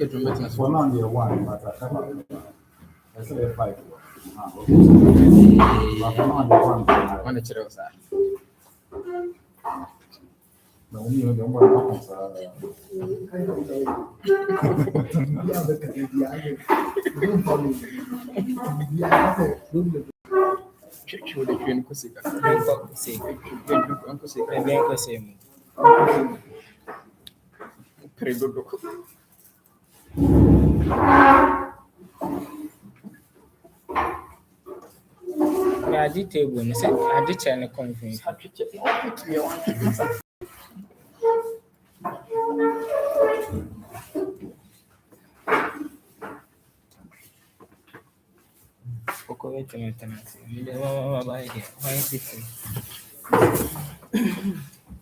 For now, they one, but I say 5. But for now, they one. No, you know, the one happens. I did table, I said I did China conference.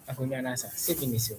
Aku nya nasa, sipi ni sio.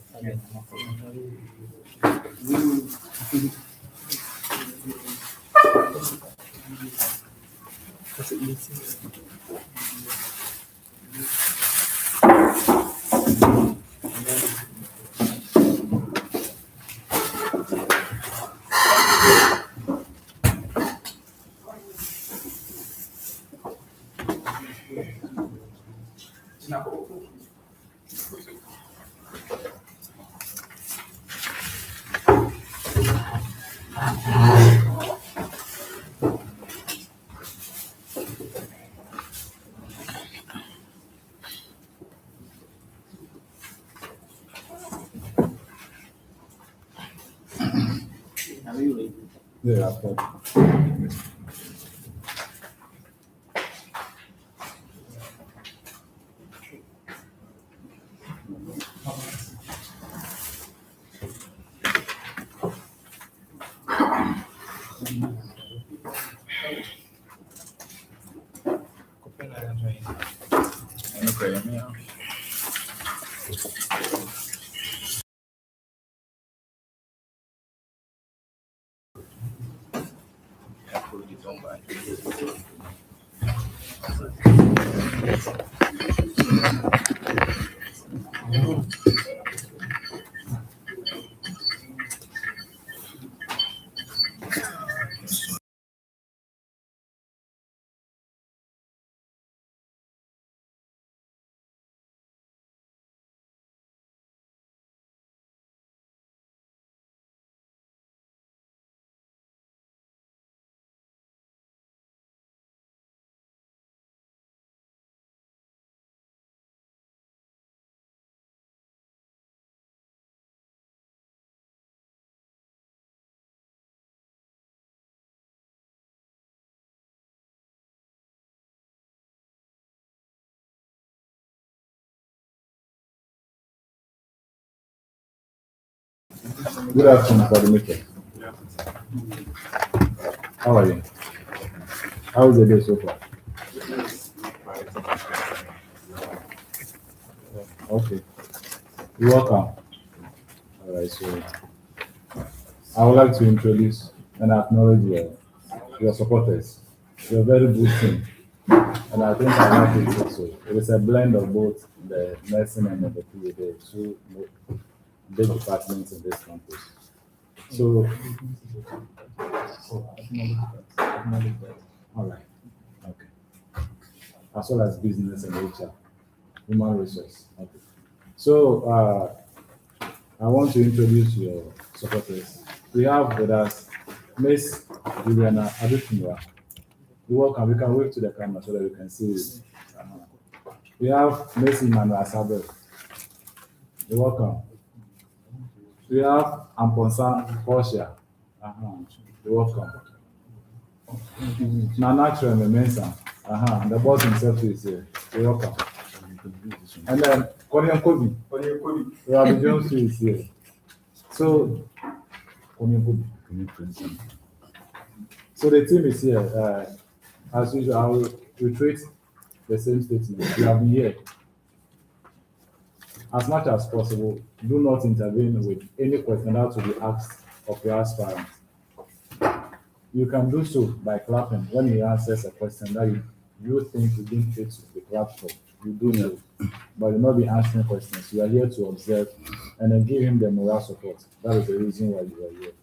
Yeah, of course. Good afternoon, coordinator. How are you? How was the day so far? Okay. You're welcome. All right, so I would like to introduce and acknowledge your supporters. You're a very good team, and I think I like it also. It is a blend of both the nursing and the PA, the two big departments in this campus. So, all right, okay. As well as business and HR, human resource. Okay. So, I want to introduce your supporters. We have with us Miss Juliana Adutunwa. You welcome. We can wave to the camera so that we can see you. We have Miss Emmanuel Asabe. You're welcome. We have Amponsa Portia. You're welcome. Nana Treme Mensa. The boss himself is here. You're welcome. And then Konyan Kobi. Rabbi Jones is here. So, Konyan Kobi. So the team is here. As usual, I will reiterate the same statement. You have been here. As much as possible, do not intervene with any question that will be asked of your aspirant. You can do so by clapping when he answers a question that you think you didn't fit to be clapped for. You do so, but you'll not be answering questions. You are here to observe and then give him the moral support. That is the reason why you are here.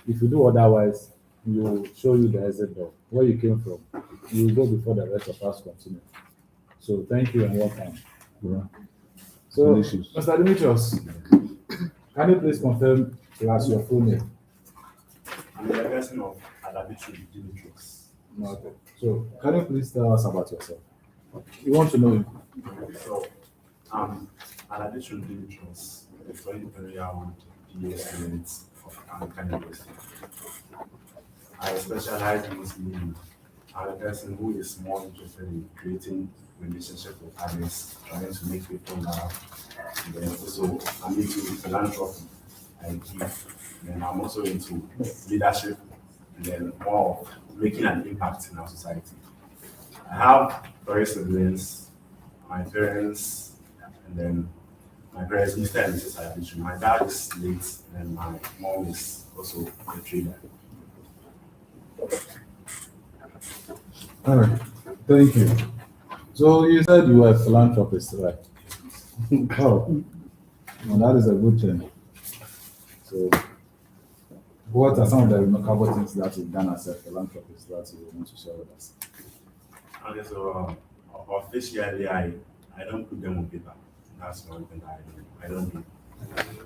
If you do otherwise, we will show you the exit door where you came from. You will go before the rest of us continue. So thank you and welcome. Yeah. So, Delicious. Mr. Demetrius, can you please confirm to us your full name? I'm the person of Adabitri Dimitrios. No, okay. So, can you please tell us about yourself? We want to know you. So, Adabitri Dimitrios, a very old PA student of American University. I specialize in I'm a person who is more interested in creating relationships with others, trying to make people laugh. And then also, I'm into philanthropy and give. Then I'm also into leadership and then more of making an impact in our society. I have three siblings, my parents, and then my parents, Mr. and Mrs. Ayabitri. My dad is late, and my mom is also a trader. All right. Thank you. So, you said you were a philanthropist, right? Oh, well, that is a good thing. So, what are some of the remarkable things that you've done as a philanthropist that you want to share with us? Okay, so officially, I don't put them on paper. That's one thing that I don't do.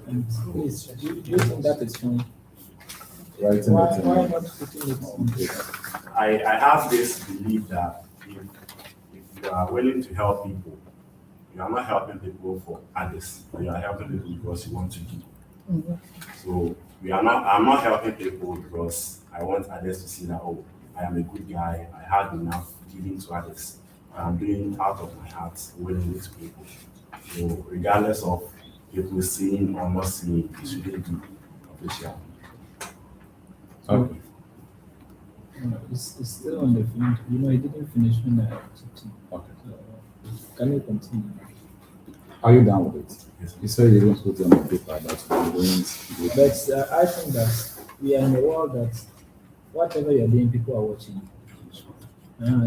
And please, do you think that is fine? Writing Why, it why in. not putting it on paper? I have this belief that if you are willing to help people, you are not helping people for others, but you are helping people because you want to give. So I'm not helping people because I want others to see that, oh, I am a good guy, I have enough giving to others. I'm doing out of my heart willingly to people. So regardless of people seeing or not seeing, you shouldn't do official. Okay. It's still on the field. You know, it didn't finish when I took it. Okay. Can you continue? Are you done with it? Yes. You said you don't put it on the paper, that's what you're doing. But I think that we are in a world that whatever you're doing, people are watching.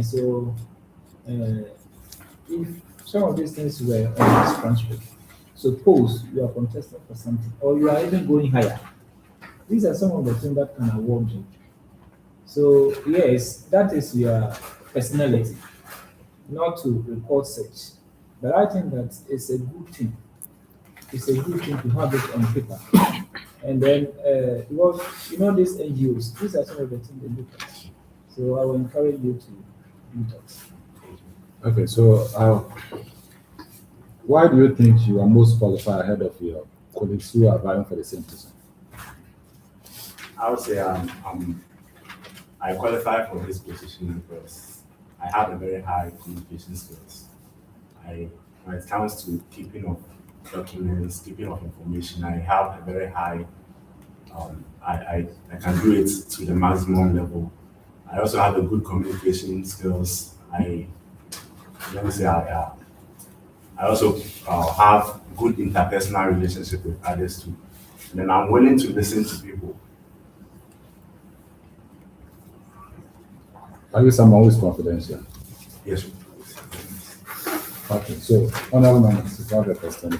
So if some of these things were on this transcript, suppose you are contesting for something or you are even going higher, these are some of the things that can award you. So yes, that is your personality, not to report such. But I think that it's a good thing. It's a good thing to have it on paper. And then, because you know these NGOs, these are some of the things they look at. So I will encourage you to do that. Okay, so why do you think you are most qualified ahead of your colleagues who are vying for the same position? I would say I qualify for this position because I have a very high communication skills. When it comes to keeping of documents, keeping of information, I have a very high. I can do it to the maximum level. I also have a good communication skills. Let me say I also have good interpersonal relationship with others too. And then I'm willing to listen to people. Are you someone who is confidential? Yes. Okay, so honorable members, if you have a question,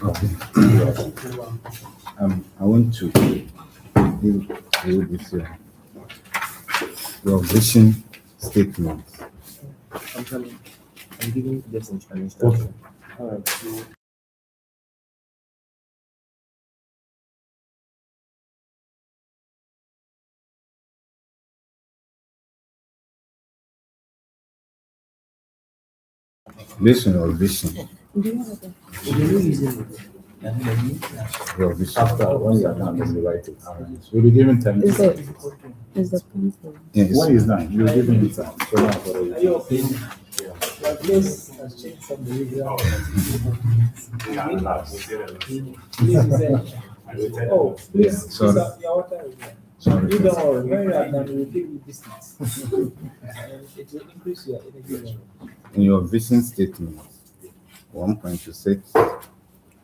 I want to deal with your vision statement. I'm coming. I'm giving this an okay. instruction. All right. So Based on your vision, your vision. After when you are done, then you write it. You'll be given time. Is it is the pencil? Yes. When he's done, you'll give him the time. So now for Are the you okay? Your place has changed from the usual. Yeah, I'm not. We'll say that. Please, is there- I will tell Oh, you. please, Sorry. your water is there. Sorry. You don't worry, when you are done, we will give you distance. And it will increase your energy level. In your vision statement, one point you said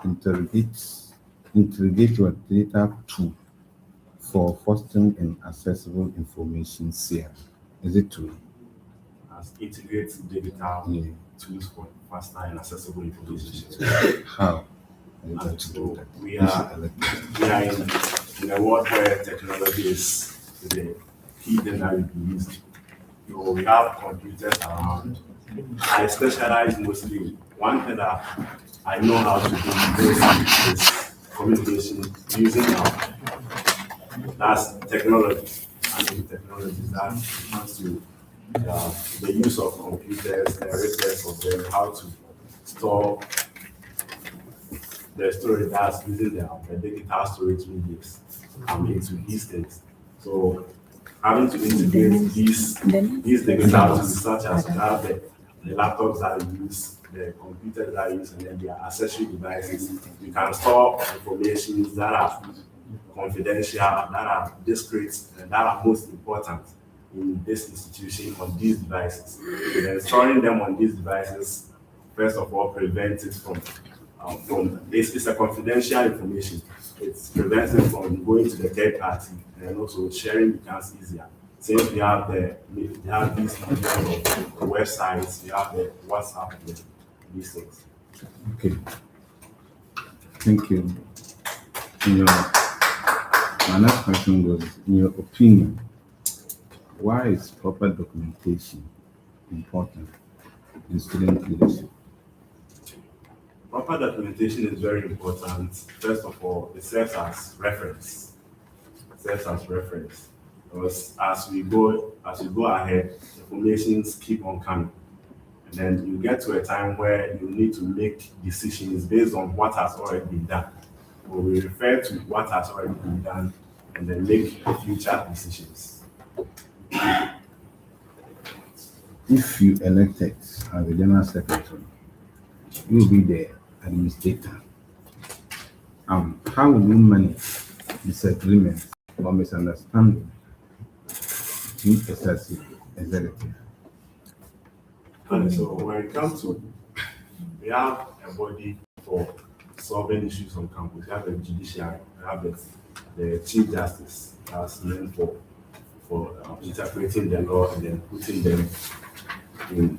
interrogate your data tool for fostering an accessible information share. Is it true? As integrate digital Yeah. tools for faster and accessible information. How are you going to do So that? we are in a world where technology is the key thing that will be used. So we have computers around. I specialize mostly in one thing that I know how to do is communication using that's technology. And in technology that comes to the use of computers, the repairs of them, how to store the storage that's using the digital storage medias into these things. So having to integrate these digital tools such as we have the laptops that we use, the computers that we use, and then their accessory devices. You can store information that are confidential, that are discreet, and that are most important in this institution on these devices. And then storing them on these devices, first of all, prevents it from it's a confidential information. It prevents them from going to the third party, and also sharing becomes easier. Since we have these kind of websites, we have the WhatsApp, and these things. Okay. Thank you. My next question was, in your opinion, why is proper documentation important in student leadership? Proper documentation is very important. First of all, it serves as reference. It serves as reference. Because as we go ahead, informations keep on coming. And then you get to a time where you need to make decisions based on what has already been done. So we refer to what has already been done and then make future decisions. If you elected as the general secretary, you will be the administrator. How will you manage disagreements or misunderstanding between executive? And so when it comes to, we have a body for solving issues on campus. We have the judiciary, we have the chief justice that's meant for interpreting the law and then putting them in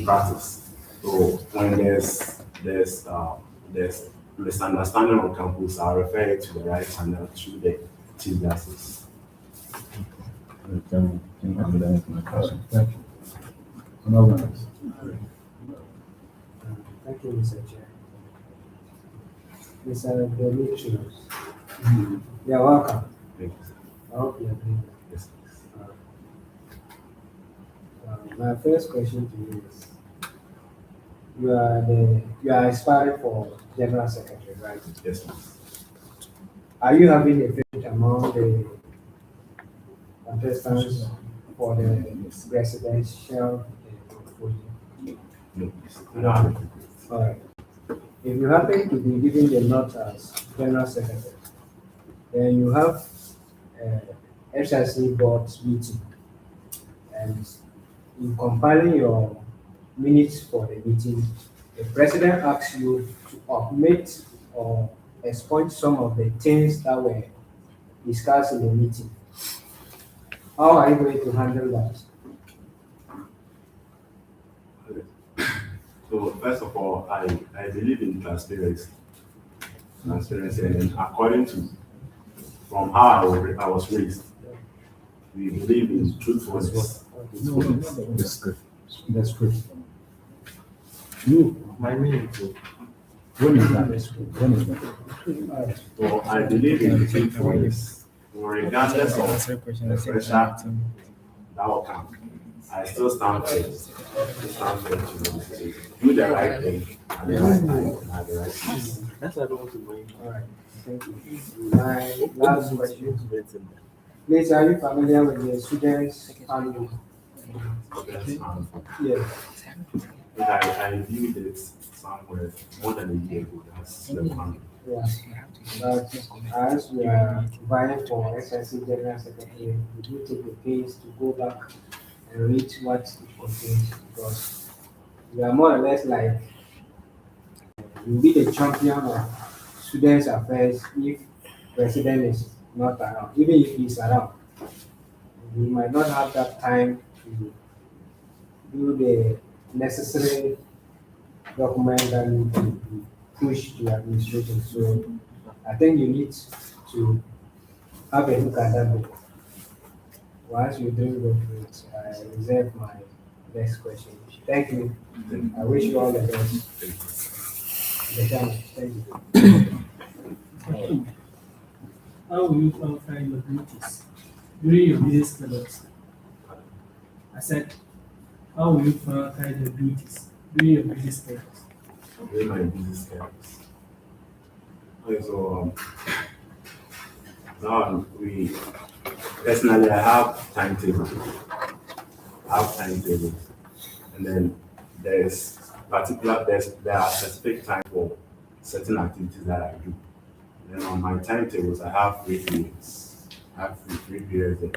practice. So when there's misunderstanding on campus, I refer it to the right channel through the chief justice. Thank you. Another one. Thank you, Mr. Chair. Mr. Demetrius, you're welcome. Thank you, sir. I hope you're doing well. Yes, My first question to you is, you are aspiring for general secretary, right? yes, please. Are you having a favorite among the contestants for the presidential portfolio? No, please. All right. If you happen to be given the nod as general secretary, then you have SRC board meeting, and in compiling your minutes for the meeting, the president asks you to omit or expunge some of the things that were discussed in the meeting. How are you going to handle that? So first of all, I believe in transparency. Transparency, and then according to from how I was raised, we believe in truthfulness. That's good. That's good. You, My meaning too. when is that? When is that? So I believe in truthfulness, regardless of the pressure that will come. I still stand firm to do the right thing at the right time and at the right place. That's why I don't want to bring. All right. Thank you. My last question. Please, are you familiar with the students' handbook? Yes. But I viewed it somewhere more than a year ago. That's the one. Yeah. But as we are vying for SSC General Secretary, we do take the pains to go back and read what it contains, because we are more or less like you'll be the champion of students' affairs if president is not around. Even if he's around, we might not have that time to do the necessary document that need to be pushed to administration. So I think you need to have a look at that book. Once you drink the fruit, I reserve my next question. Thank you. I wish you all the best. The challenge. Thank you. How will you qualify your duties during your busy schedules? I said, how will you qualify your duties during your busy schedules? During my busy schedules. Okay, so now we personally I have timetable. And then there are specific time for certain activities that I do. Then on my timetables I have free periods. I have free periods there.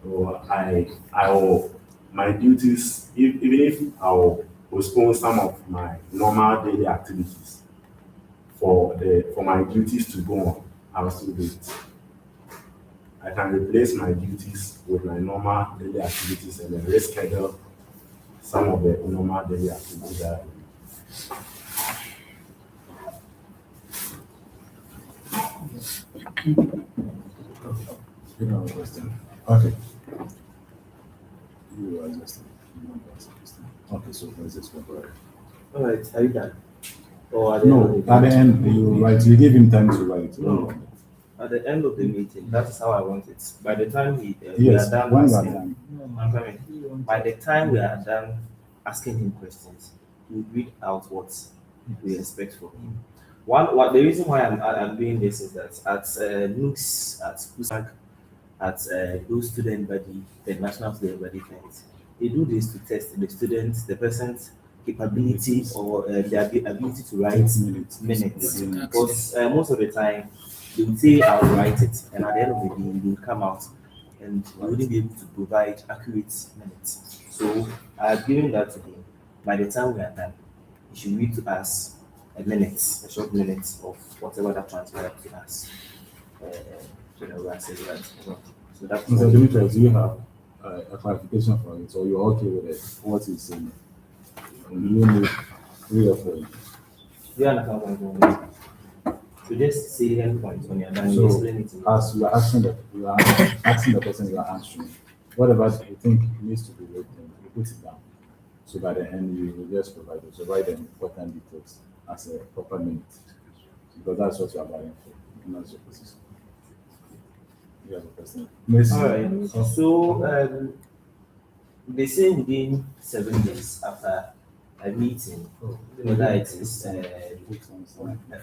So I will my duties even if I will postpone some of my normal daily activities for my duties to go on, I will still do it. I can replace my duties with my normal daily activities and then reschedule some of the normal daily activities that I do. You know the question. Okay. You are just you want to ask a question. Okay, so let's just go for it. All right, are you done? Or at the end No, of the at the meeting? end you write. You give him time to write. No. At the end of the meeting, that is how I want it. By the time we Yes, are done when you are asking, done. I'm coming. By the time we are done asking him questions, we read out what we expect from him. What the reason why I'm doing this is that at Nooks, at Kusak, at those student body, the national student body things, they do this to test the students, the person's capability or their ability to write minutes. Because most of the time they will say I'll write it, and at the end of the day they will come out and we wouldn't be able to provide accurate minutes. So I've given that to him. By the time we are done, he should read to us a short minute of whatever that transpired to us. So that we are saying that. So that's Mr. Demetrius, do you have a clarification for it, or you're okay with it? What he's saying? And you need three or four. you understand what I'm saying. So just say the end point when you're done, you So, explain it to me. as you are asking the person you are answering, whatever you think needs to be written, you put it down. So by the end, you will just provide it. So write the important details as a proper minute, because that's what you are buying for. And that's your position. You have a person. Miss. All right. So they say within 7 days after a meeting, whether it is a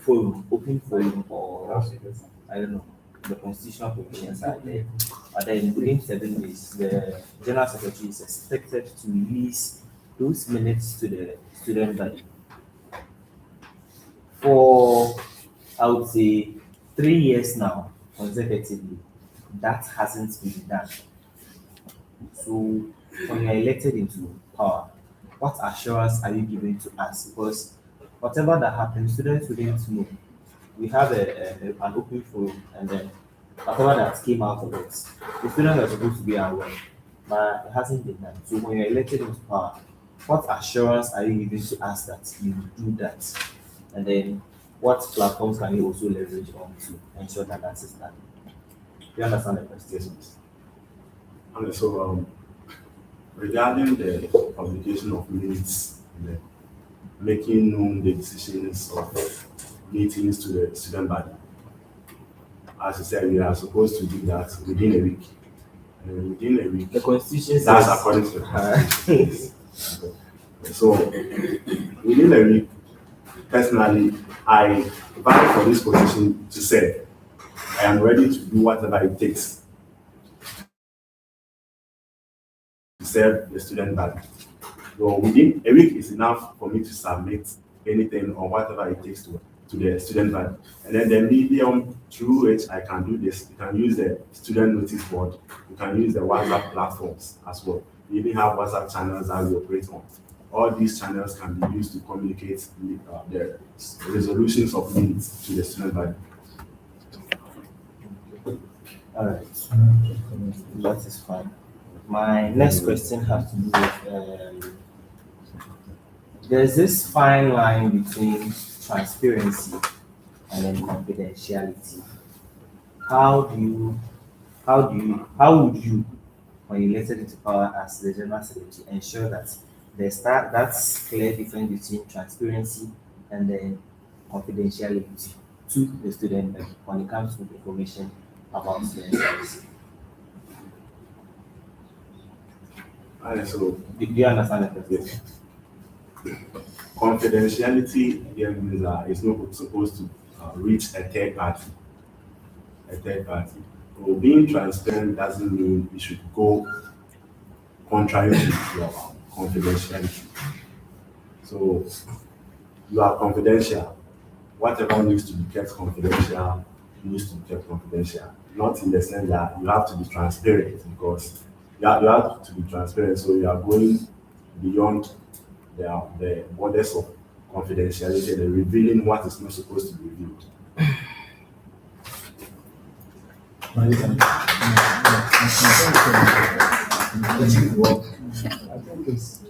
forum, open forum, or I don't know, the constitutional provisions are there. But then within 7 days, the general secretary is expected to release those minutes to the student body. For I would say 3 years now, consecutively, that hasn't been done. So when you're elected into power, what assurance are you giving to us? Because whatever that happens, students wouldn't know. We have an open forum, and then whatever that came out of it, the students are supposed to be aware, but it hasn't been done. So when you're elected into power, what assurance are you giving to us that you will do that? And then what platforms can you also leverage on to ensure that that is done? You understand the question? And so regarding the publication of minutes and then making known the decisions of meetings to the student body, as you said, we are supposed to do that within a week. And within a week, The constitution that's says according to the constitution. So within a week, personally, I vie for this position to say I am ready to do whatever it takes to serve the student body. So within a week is enough for me to submit anything or whatever it takes to the student body. And then the medium through which I can do this, you can use the student notice board, you can use the WhatsApp platforms as well. We even have WhatsApp channels that we operate on. All these channels can be used to communicate the resolutions of needs to the student body. all right. That is fine. My next question has to do with there's this fine line between transparency and then confidentiality. How would you when you elected into power as the General Secretary, ensure that there's that's clear difference between transparency and then confidentiality to the student body when it comes to information about student service. And so Do you understand the question? yes, confidentiality here means that it's not supposed to reach a third party. A third party. So being transparent doesn't mean it should go contrary to your confidentiality. So you are confidential. Whatever needs to be kept confidential needs to be kept confidential. Not in the sense that you have to be transparent because you have to be transparent. So you are going beyond the borders of confidentiality and revealing what is not supposed to be revealed. I think it's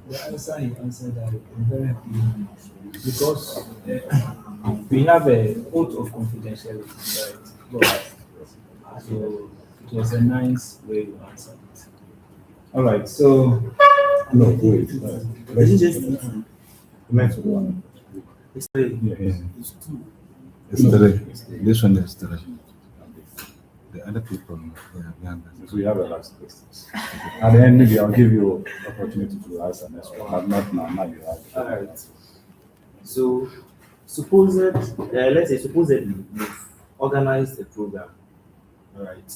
the answer you answered that I'm very happy because we have a oath of confidentiality, right? But, so it was a nice way to answer it. All right, so No, wait. Is it just Next one. it's three? Yeah, yeah. It's three. This one is three. The other people, they are younger. So you have the last questions. At the end, maybe I'll give you opportunity to ask an next one, but not now. Now you have. All right. So, let's say, supposedly, you've organized a program, all right,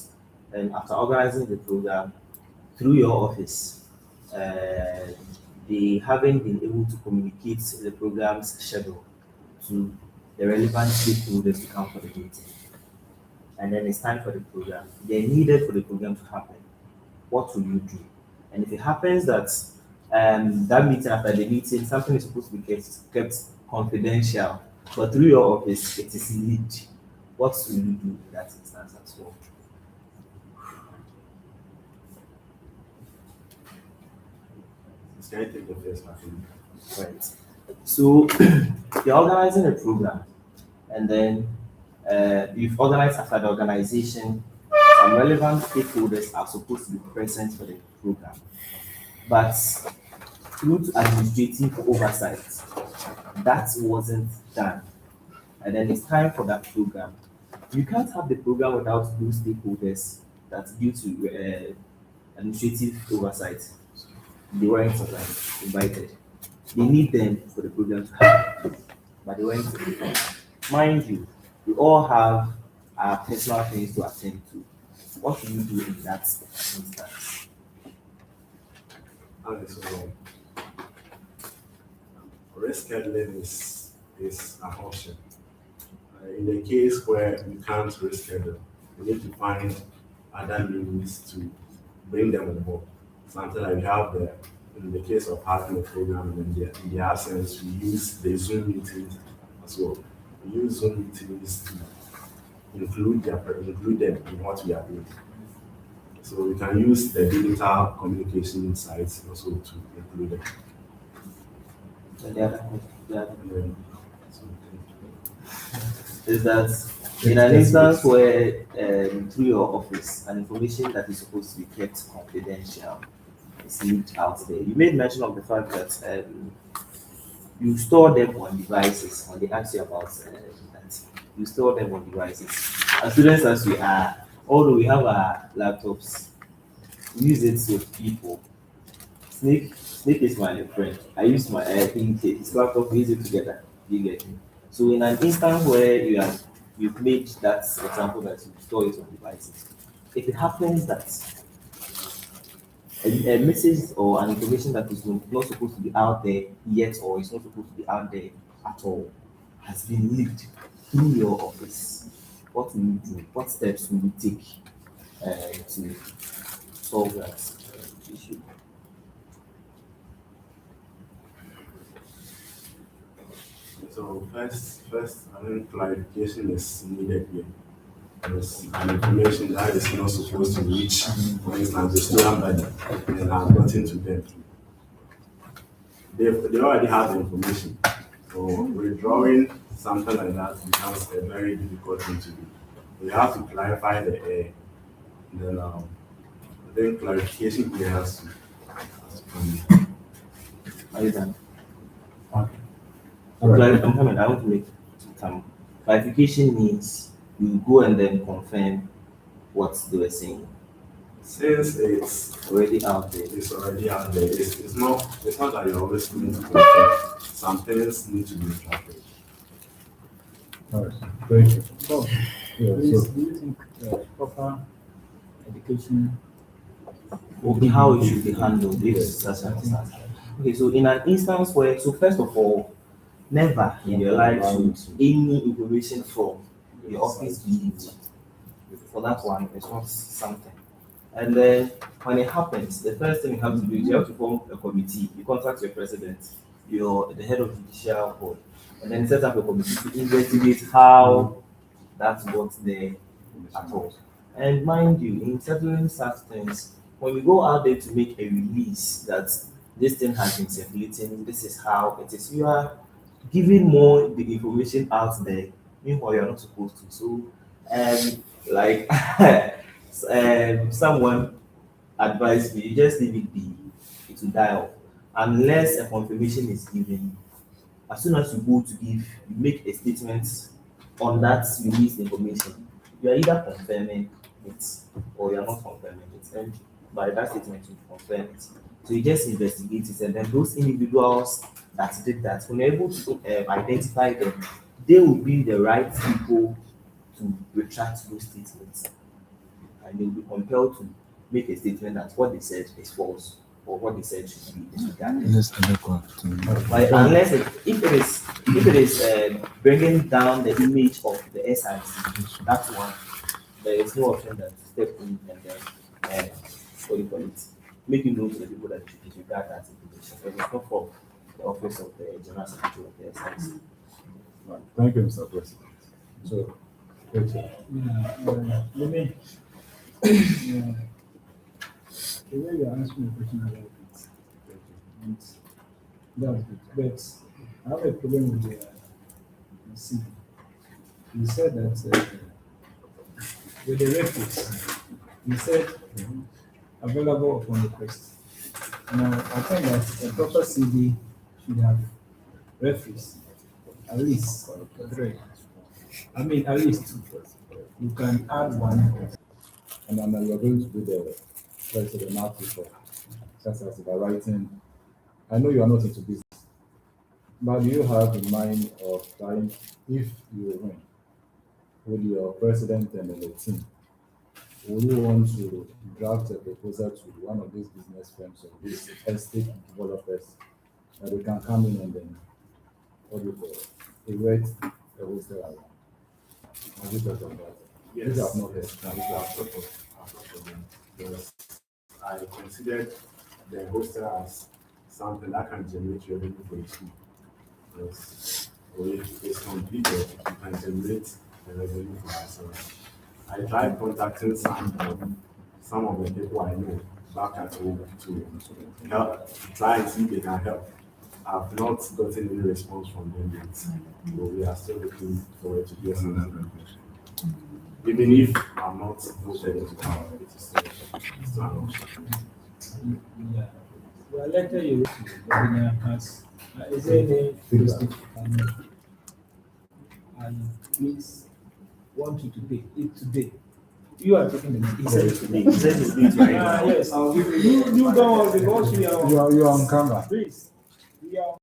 and after organizing the program through your office, they haven't been able to communicate the program's schedule to the relevant stakeholders to come for the meeting. And then it's time for the program. They're needed for the program to happen. What will you do? And if it happens that that meeting, after the meeting, something is supposed to be kept confidential, but through your office, it is leaked. What will you do in that instance as well? Can I take the first one? Right. So you're organizing a program, and then you've organized after the organization, some relevant stakeholders are supposed to be present for the program. But due to administrative oversight, that wasn't done. And then it's time for that program. You can't have the program without those stakeholders that due to administrative oversight, they weren't invited. They need them for the program to happen, but they weren't invited. Mind you, we all have our personal things to attend to. What do you do in that instance? And so rescheduling is an option. In the case where we can't reschedule, we need to find other means to bring them on board. Something like we have in the case of having a program in the absence, we use the Zoom meetings as well. We use Zoom meetings to include them in what we are doing. So we can use the digital communication sites also to include them. And the other question, And then, is that in an instance where through your office, an information that is supposed to be kept confidential is leaked out there. You made mention of the fact that you store them on devices. When they ask you about that, you store them on devices. As students as we are, although we have our laptops, we use it with people. Snake is my friend. I use my his laptop, we use it together. You get me? So in an instance where you've made that example that you store it on devices, if it happens that a message or an information that is not supposed to be out there yet, or is not supposed to be out there at all, has been leaked through your office, what will you do? What steps will you take to solve that issue? so first, I think clarification is needed here. There's an information that is not supposed to reach, for instance, the student body, and have gotten to them. They already have the information. So withdrawing something like that becomes a very difficult thing to do. We have to clarify the air, then then clarification here has to come in. Are you done? Okay. All right. I'm coming. I want to make some clarification means you go and then confirm what they were saying. Since it's Already out there. it's already out there, it's not that you're always going to confirm. Some things need to be traffic. All right. Thank you. Bob, Yeah, please, so do you think proper education? Okay, how it should be handled if such an instance. Okay, so in an instance where, so first of all, never in your life should any information from the office be leaked. For that one, it's not something. And then when it happens, the first thing you have to do is you have to form a committee. You contact your president, the head of judicial board, and then set up a committee to investigate how that got there at all. And mind you, in settling such things, when we go out there to make a release that this thing has been circulating, this is how it is, you are giving more the information out there, meanwhile you're not supposed to. So, like, someone advised me, you just leave it be, it will die off. Unless a confirmation is given, as soon as you go to give, you make a statement on that released information. You are either confirming it or you are not confirming it. And by that statement, you confirm it. So you just investigate it, and then those individuals that did that, when you're able to identify them, they will be the right people to retract those statements. And they'll be compelled to make a statement that what they said is false or what they said should be disregarded. But unless if it is bringing down the image of the SIC, that's one. There is no option that step in and then what do you call it? Make it known to the people that you should disregard that information. Because it's not for the office of the general secretary of the SIC. right. Thank you, Mr. President. So, Rachel. Let me. The way you asked me a question about it, and that's good. But I have a problem with the CV. You said that with the reference, you said available upon request. Now, I think that a proper CV should have reference, at least three. I mean, at least two. You can add one. And then you're going to do the, let's say, the math report, such as by writing. I know you are not into business, but do you have in mind of trying, if you win with your president and the team, would you want to draft a proposal to one of these business firms or these estate developers that they can come in and then, what do you call it, erect a hostel around? Have you thought of that? Yes. These are not Yes, the- I've thought of them. Because I considered the hostel as something that can generate revenue for the school. Because if it's completed, you can generate the revenue for yourself. I tried contacting some of the people I know back at home to help, to try and see if they can help. I've not gotten any response from them yet. So we are still looking forward to get something. Even if I'm not voted into power, it is still an option. Yeah. The letter you wrote to the governor has, is there any futuristic and please want you to pay it today. You are taking the He said it today. He said he's going to right now. Yes, I'll give you don't worry because we are You are on camera. please. We are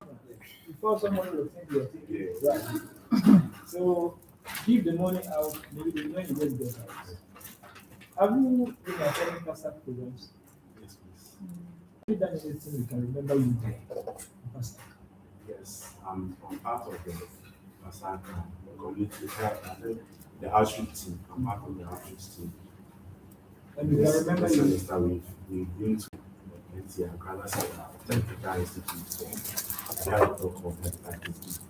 before someone will think you are taking it right. So give the money out, maybe the money just goes out. Have you been attending CASA programs? Yes, please. Have you done anything we can remember you there? CASA? Yes, I'm part of the Pasaka community health. I think the outreach team. I'm part of the outreach team. And we can This remember you. semester we've been to the NT and Ghana Technical Institute for health of hepatitis B.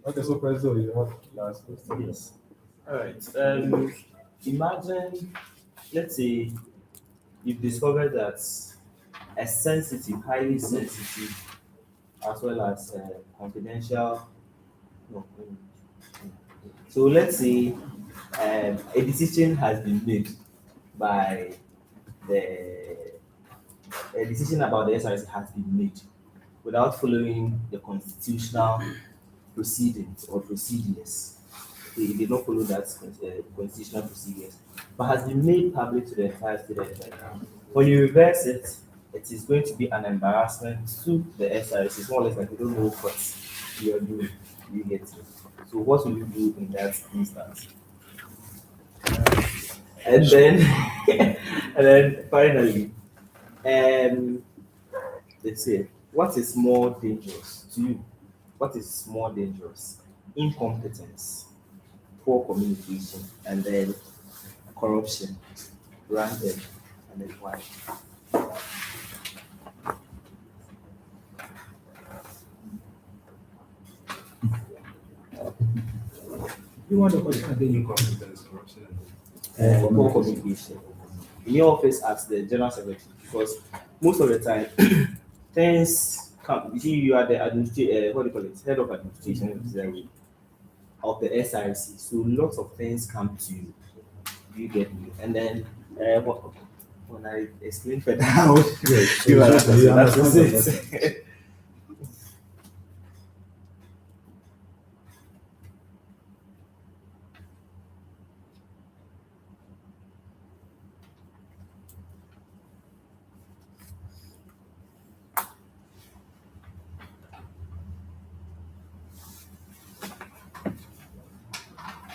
Okay, so President, you have last question. Yes. All right. Imagine, let's say, you've discovered that a sensitive, highly sensitive, as well as confidential. No, so let's say a decision has been made by the a decision about the SRC has been made without following the constitutional proceedings or procedures. They did not follow that constitutional procedures, but has been made public to the entire student. When you reverse it, it is going to be an embarrassment to the SRC. It's more or less like you don't know what you are doing. You get it. So what will you do in that instance? And then, and then finally, let's say, what is more dangerous to you? What is more dangerous? Incompetence, poor communication, and then corruption, rampant, and then why? You want the question again? Incompetence, corruption, Poor communication. In your office as the general secretary, because most of the time things come. You see, you are the what do you call it, head of administration of the SRC. So lots of things come to you. You get me, and then when I explain further, I will Yes, give an so answer. you So that was understand the it.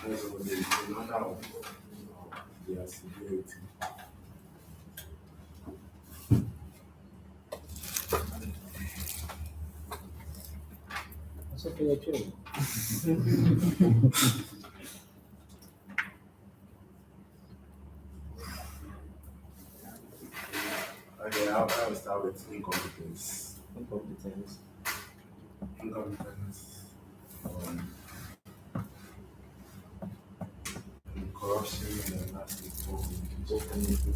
also the matter of their severity. That's okay, actually. Okay, I'll start with incompetence. Incompetence. Incompetence, um, and corruption, and then lastly, poor Poor communication.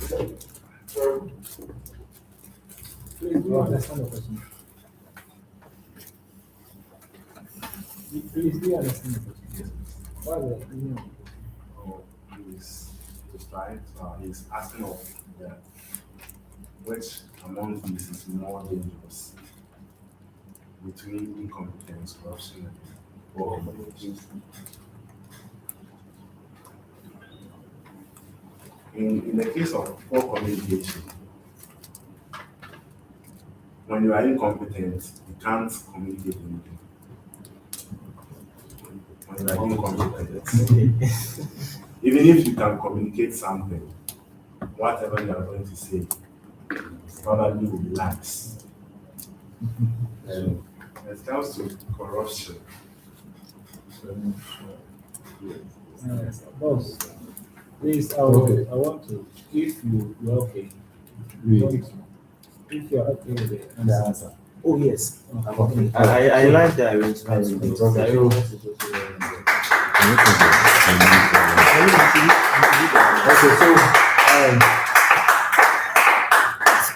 communication. Please, do you understand the question? Please, do you understand the question? Why the Oh, he's trying to, he's asking of that which among these is more dangerous between incompetence, corruption, and poor communication. In the case of poor communication, when you are incompetent, you can't communicate anything. When you are incompetent, even if you can communicate something, whatever you are going to say probably will be lies. And when it comes to corruption, boss, please, Okay. I want to, if you're okay, Read if you're okay with it, the answer. Oh yes. Okay. I like the arrangement. Okay, The so- arrangement is also very good. Okay, so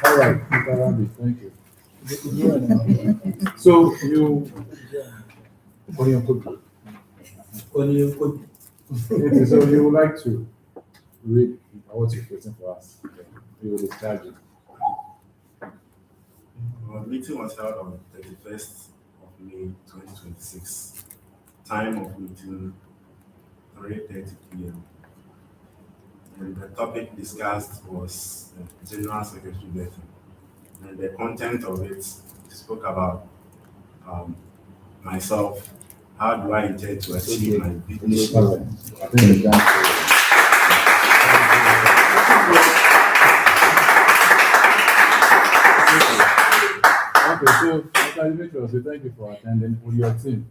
all right, Mr. Rambi, thank you. So you okay, so you would like to read what you've written for us. You will discharge it. our meeting was held on 31st of May 2026. Time of meeting 3:30 p.m. And the topic discussed was General Secretary Vetting. And the content of it spoke about myself, how do I intend to achieve my vision. All right. I think it's done. Okay, so Mr. Dimitri, so thank you for attending with your team.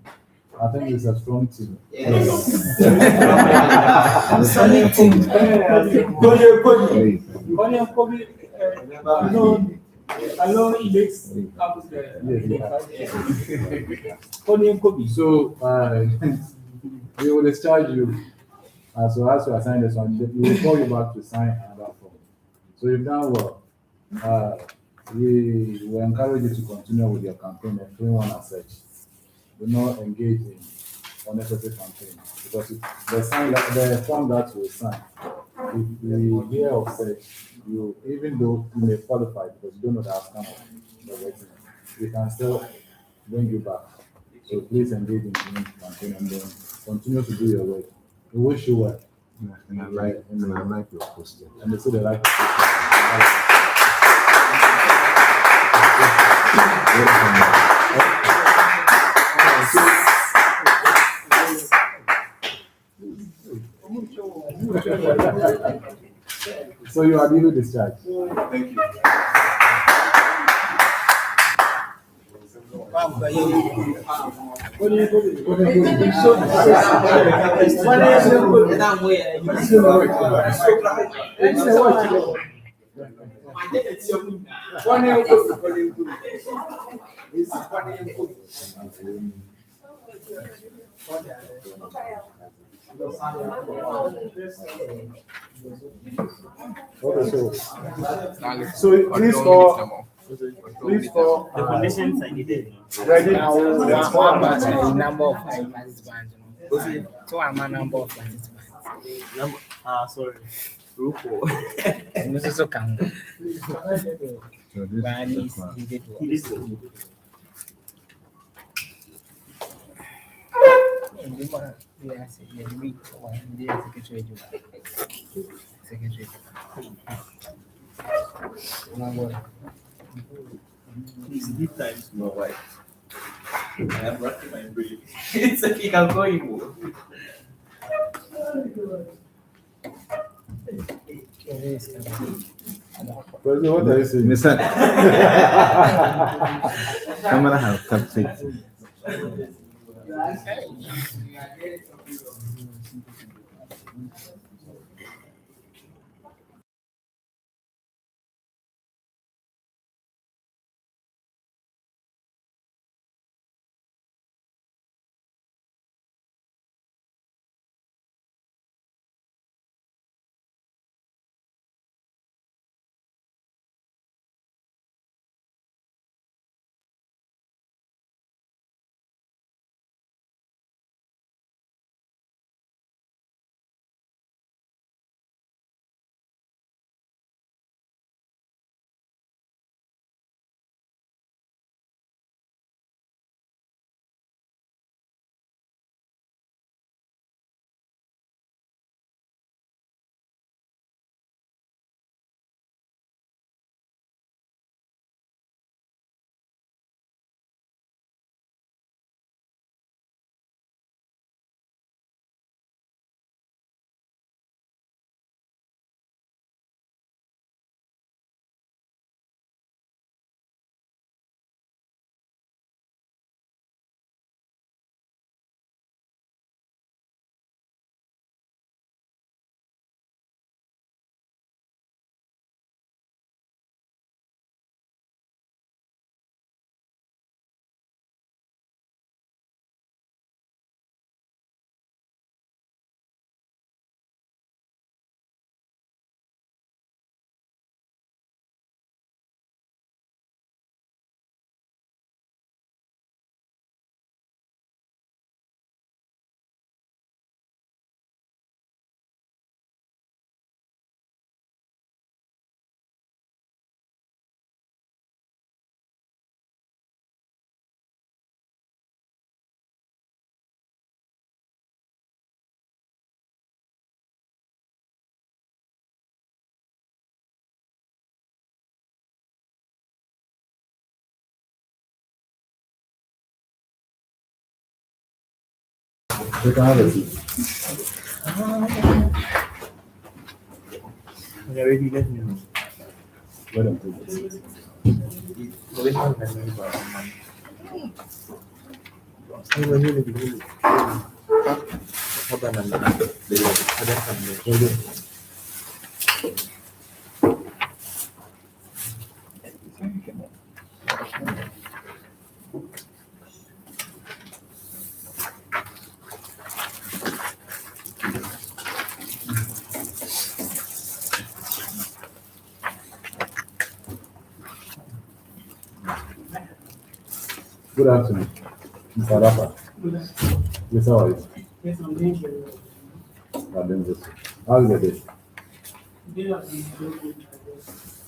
I think it's a strong team. Solid team. Hello, Alex. So we will discharge you. So as you assign this one, we will call you back to sign another form. So you've done well. Uh, we will encourage you to continue with your campaign of free one as such. Do not engage in unnecessary campaign because the sign that the form that we sign, if we hear of such, you even though you may qualify because you don't know the outcome of the voting, we can still bring you back. So please engage in the campaign and then continue to do your work. We wish you well. And I like your posture. And they say they like. So you are duly discharged. Thank you. Okay, so please call The conditions I needed. ready. The number of participants. So I'm a number of participants. Number, sorry. Rupo. And this is a count. So this But is he's- the he did well. He did well. Yes, yeah, we one day secretary. Secretary. Number. Please give time to my wife. I am racking my brain. It's like you can call him. President, what are you saying? Mr. Camera have captured. You can have a seat. When you're ready, let me know. Let them take the seat. Good afternoon, Mr. Rafa. Yes, how are you? Yes, I'm doing very well. I'm doing good. How is your day? Today I've been very good, I guess.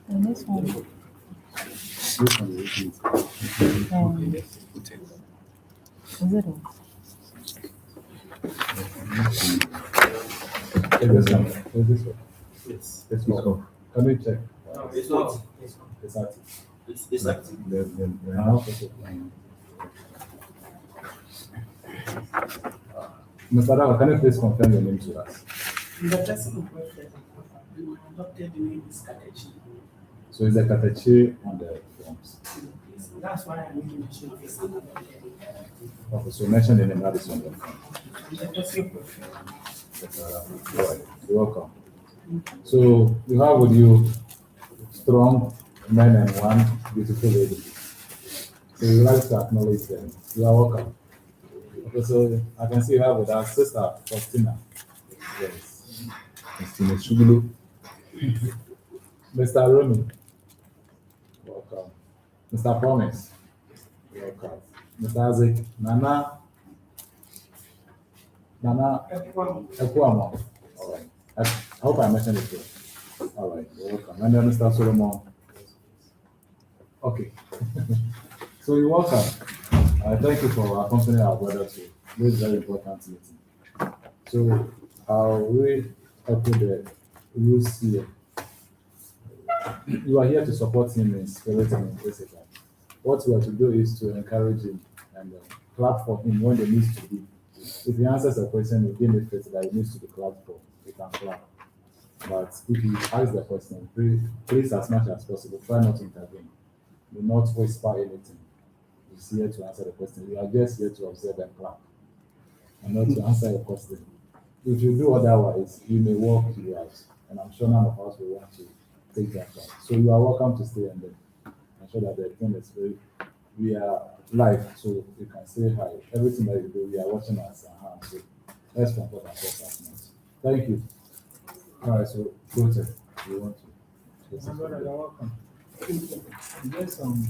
And this one, This one is easy. is it all? Take this one. Take this one. Yes. This one. Can we check? It's not. It's active. It's active. Okay. Mr. Rafa, can you please confirm your name to us? The person who worked there, my adopted name is Katechi. So is there Katachi on the forms? That's why I need to mention this. Okay, so mention the name that is on the form. The person who worked All right, you're welcome. So you have with you strong men and one beautiful lady. So we would like to acknowledge them. You are welcome. Okay, so I can see you have with our sister Faustina. Yes. Christina Shugulu. Mr. Romy. Welcome. Mr. Promise. Welcome. Mr. Isaac. Nana Ekuamo. All right. I hope I mentioned it good. All right, you're welcome. And then Mr. Solomon. Okay. So you're welcome. Thank you for accompanying our brother to this very important meeting. So we help with the rules here. You are here to support him in spirit and in physical. What we are to do is to encourage him and clap for him when there needs to be. If he answers a question, we give it that it needs to be clapped for. We can clap. But if he asks the question, please as much as possible, try not to intervene. Do not whisper anything. He's here to answer the question. You are just here to observe and clap, and not to answer the question. If you do otherwise, he may walk you out, and I'm sure none of us will want to take that part. So you are welcome to stay and then ensure that the thing is very. We are live, so you can say hi. Everything that you do, we are watching us. So let's comport ourselves as much. Thank you. All right, so go to you want to. My brother, you're welcome. Yes, can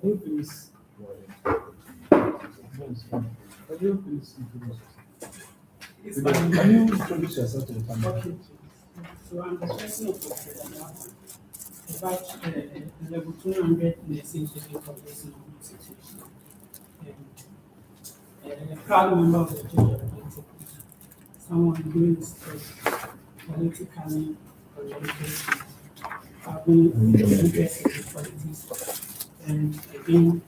you please, can you please introduce yourself? Can you introduce yourself to the family? Okay. So I'm the person of about level 200 nursing student for nursing institution. And a proud member of the Georgia Atlantic, someone who is politically oriented, having interest in politics, and again,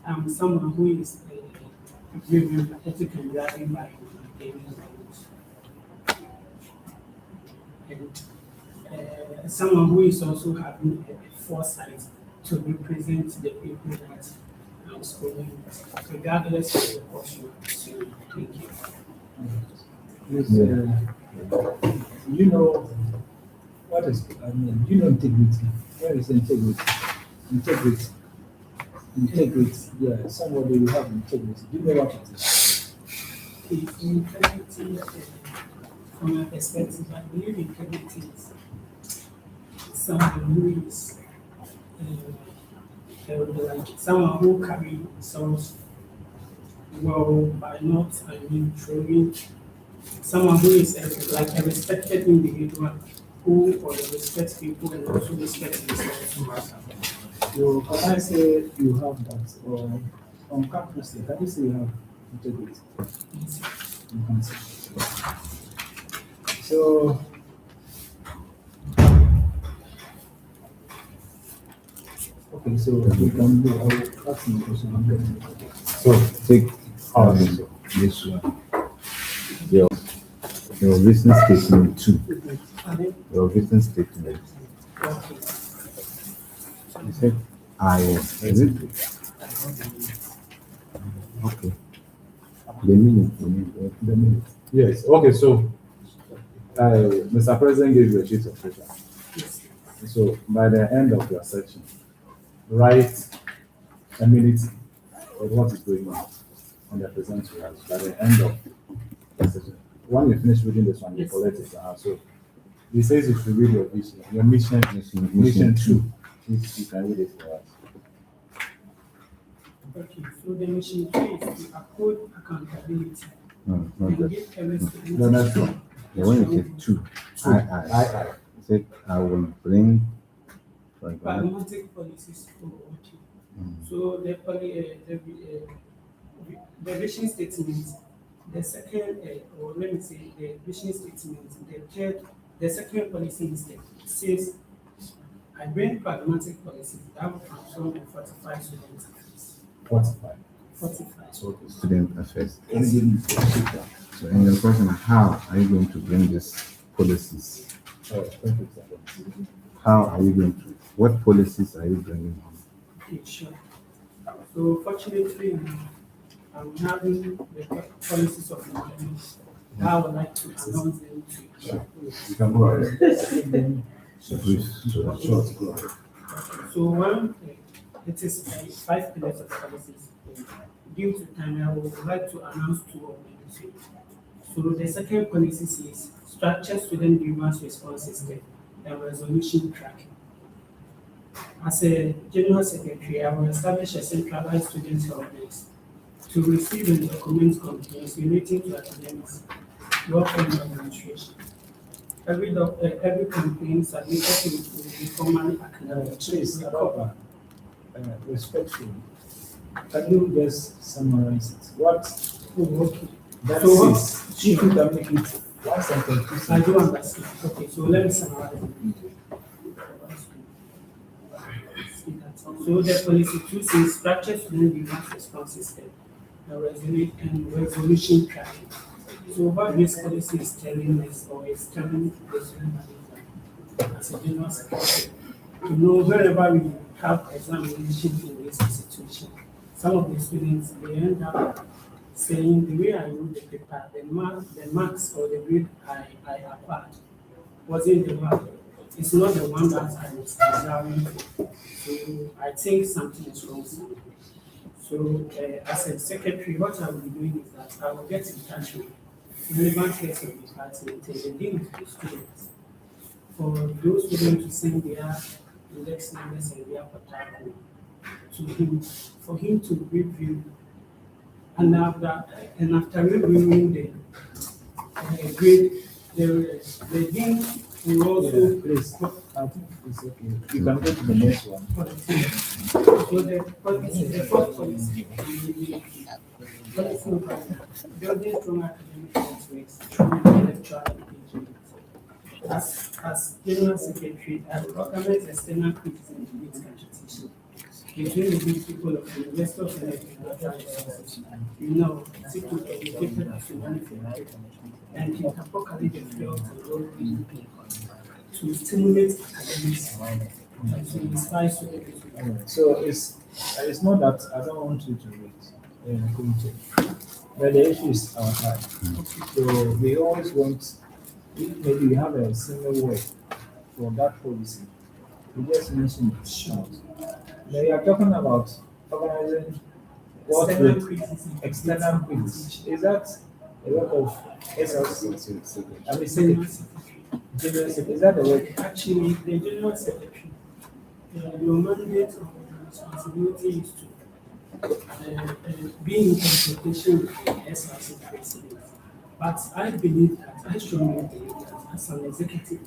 I'm someone who is very empathetic and driving by my daily values. And someone who is also having a foresight to represent the people that I'm schooling with, regardless of the portion. So, thank you. Yes, you know what is, you know integrity. Where is integrity? Integrity. Integrity. Yeah, somebody will have integrity. Do you know what it is? Integrity, from my perspective, I believe integrity is someone who is like someone who carries themselves well by not, throwing someone who is like a respected individual who respects people and also respects himself. So can I say you have that, or on campus, can you say you have integrity? You can say. So okay, so we can do. I will ask you a question. So take this one. Your written statement two. Your written statement. You said I was. Is it? Okay. The minute. Yes. Okay. So, Mr. President gave you a sheet of paper. So by the end of your section, write a minute of what is going on the present to us by the end of the session. When you finish reading this one, you collect it. So It says you should read your vision, your mission, mission two. If you can read it for us. Okay, so the mission three is to uphold accountability No, not and that. give every student. The next one. The one you said two. I. He said, I will bring, for example, Pragmatic policies for okay. So the vision statement, the second, or let me say the vision statement, the second policy instead says, I bring pragmatic policies that will transform and fortify students' affairs. 45. 45. so the student affairs. So, in your question, how are you going to bring these policies? Oh, 20 seconds. How are you going to, what policies are you bringing on? Okay, sure. So fortunately, I'm having the policies of the government. I would like to announce them to you. You can go ahead. So, please, so, Sure, go ahead. So one, it is 5 pillars of policies. Due to time, I would like to announce 2 of them. So the second policy says structure student grievance response system and resolution tracking. As a general secretary, I will establish a centralized student help desk to receive and document complaints relating to academics, welfare and administration. Every complaint submitted will be formally acknowledged. Please, Robert, respectfully, can you just summarize it? What Okay. that So is, if you can make it 1 sentence, 2 I sentences. do understand. Okay, so let me summarize it. So the policy 2 says structure student grievance response system and resolution tracking. So what this policy is telling us, or is telling the student manager as a general secretary, to know wherever we have examinations in this institution, some of the students they end up saying the way I wrote the paper, the marks or the grade I acquired wasn't the one. It's not the one that I was desiring. So I think something is wrong. So as a secretary, what I will be doing is that I will get in touch with relevant heads of department and the dean of the students for those students to send their index numbers and their portal to him for him to review. And after reviewing the grade, the dean will also Please, I think it's okay. You can go to the next one. So the fourth policy, policy number, building strong academic networks through intellectual engagement. As General Secretary, I will organize external criticism and debate competition between the good people of the University of Natural Resources, seek to educate the humanity and categorically the field to stimulate academics and to inspire students. So it's not that I don't want you to read committee, but the issue is our time. So we always want, if maybe we have a single word for that policy, we just mention it short. Now we are talking about organizing what External with criticism. external criticism. Is that a work of SLC? I mean, General secretary. Secretary. General secretary. Is that the work? Actually, the General Secretary, your mandate or responsibility is to be in consultation with the SRC president. But I believe that, I strongly believe that as an executive,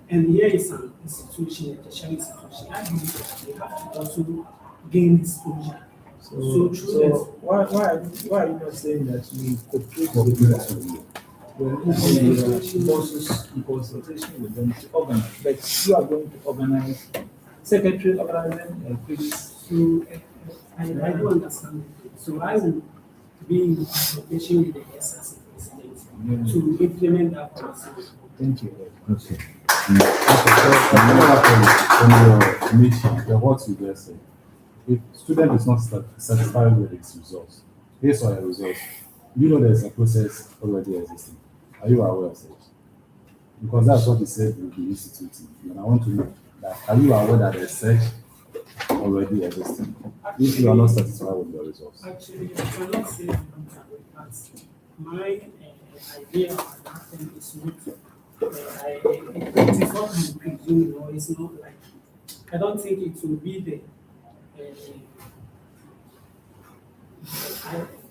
and here is an institution, a tertiary institution, I believe that we have to also gain exposure. So through So that, why are you not saying that we cooperate with them? When we bosses in consultation with them to organize, but you are going to organize secretary organizing critics. so I do understand it. So I will be in consultation with the SRC president to implement that policy. Thank you. Okay. On your mission, the what you just said, if student is not satisfied with its results, based on your results, you know there's a process already existing. Are you aware of it? Because that's what he said will be instituting. And I want to know that are you aware that there's search already existing? If you are not satisfied with your results. Actually, I cannot say I'm aware, but my idea of that thing is not, it is what I'm presuming, or it's not like, I don't think it will be the,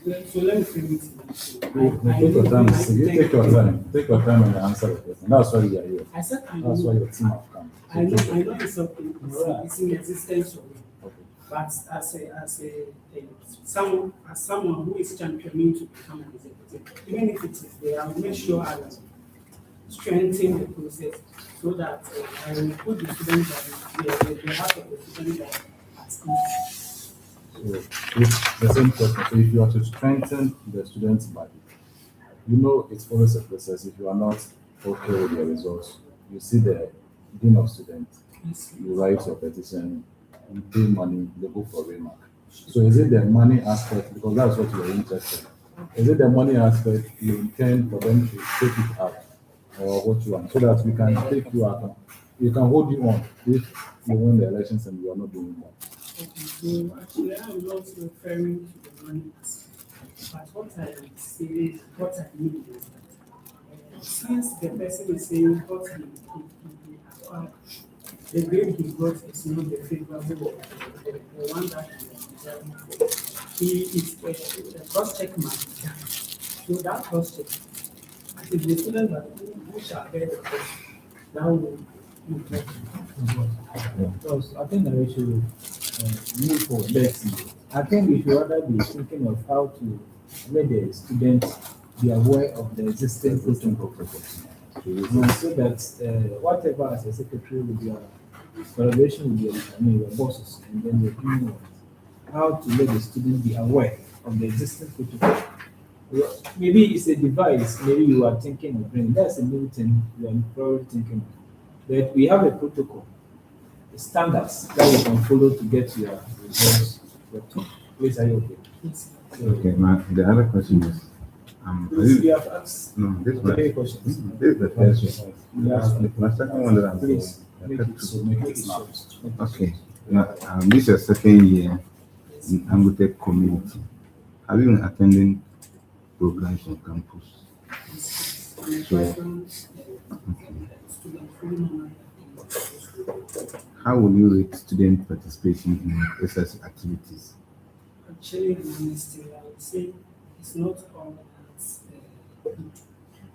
so let me frame it. Take your time. You take your time. Take your time and answer the question. That's why you are here. I said, That's why your team have come. I know it's something, it's in existence already. Okay. But as someone who is championing to become an executive, even if it is there, I will make sure I will strengthen the process so that I will put the students the heart of the student at ease. So it's the same question. So if you are to strengthen the student's body, you know it's always a process. If you are not okay with your results, you see the dean of students, Yes. you write your petition, you pay money, they go for remark. So is it the money aspect, because that's what you are interested in? Is it the money aspect you intend for them to take it out, or what you want, so that we can take you out? We can hold you on if you win the elections and you are not doing that. Okay, so actually I'm not referring to the money aspect, but what I am saying, what I mean is that since the person is saying what he acquired, the grade he got is not the favorable one, the one that he was deserving for. He is a cross-check man. So that cross-check, it is the student that who shall bear the cost. That will impact. Because I think that we should move forward. But I think we should rather be thinking of how to let the students be aware of the existing protocols. So that whatever as a secretary with your collaboration with your bosses and then your union, how to let the student be aware of the existing protocol. Well, maybe it's a device, maybe you are thinking of bringing. That's a new thing you are probably thinking of. But we have a protocol, standards that you can follow to get your results. Please, are you okay? Yes. Okay, the other question is, Please, we have asked no, this one. three questions. This is the first one. We asked My second one that I'm Please, doing. make it so, make it short. Okay. This is your second year in Angutech community. Have you been attending programs on campus? How will you rate student participation in SRC activities? Actually, in honesty, I would say it's not all that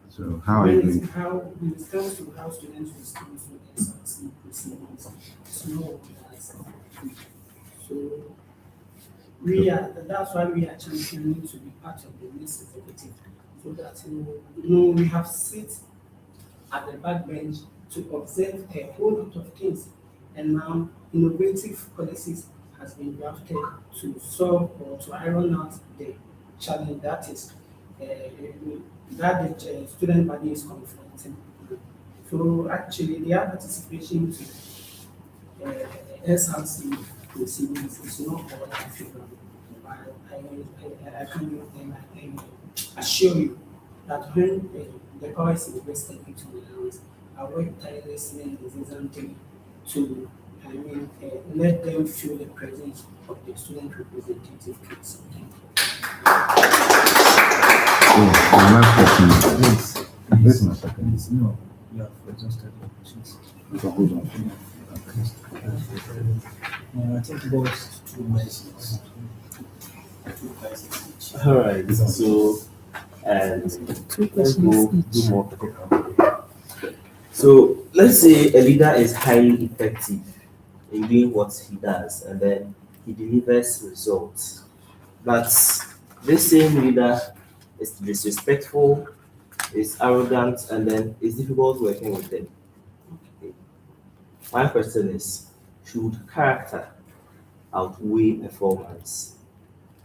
So how are you doing? when it comes to how students respond to SRC proceedings, it's not all that. So that's why we are championing to be part of the next executive, so that we have sit at the back bench to observe a whole lot of things, and now innovative policies has been drafted to solve or to iron out the challenge that is that the student body is confronting. So actually, their participation to SRC proceedings is not all that favorable. I can assure you that when the power is invested into the hands, I work tirelessly and incessantly to, let them feel the presence of the student representative kids. My last question is, this is my second. No, you have exhausted your questions. So hold on. I think both two messages. All right, so let's go do more practical. So let's say a leader is highly effective in doing what he does, and then he delivers results. But this same leader is disrespectful, is arrogant, and then it's difficult working with them. My question is, should character outweigh performance,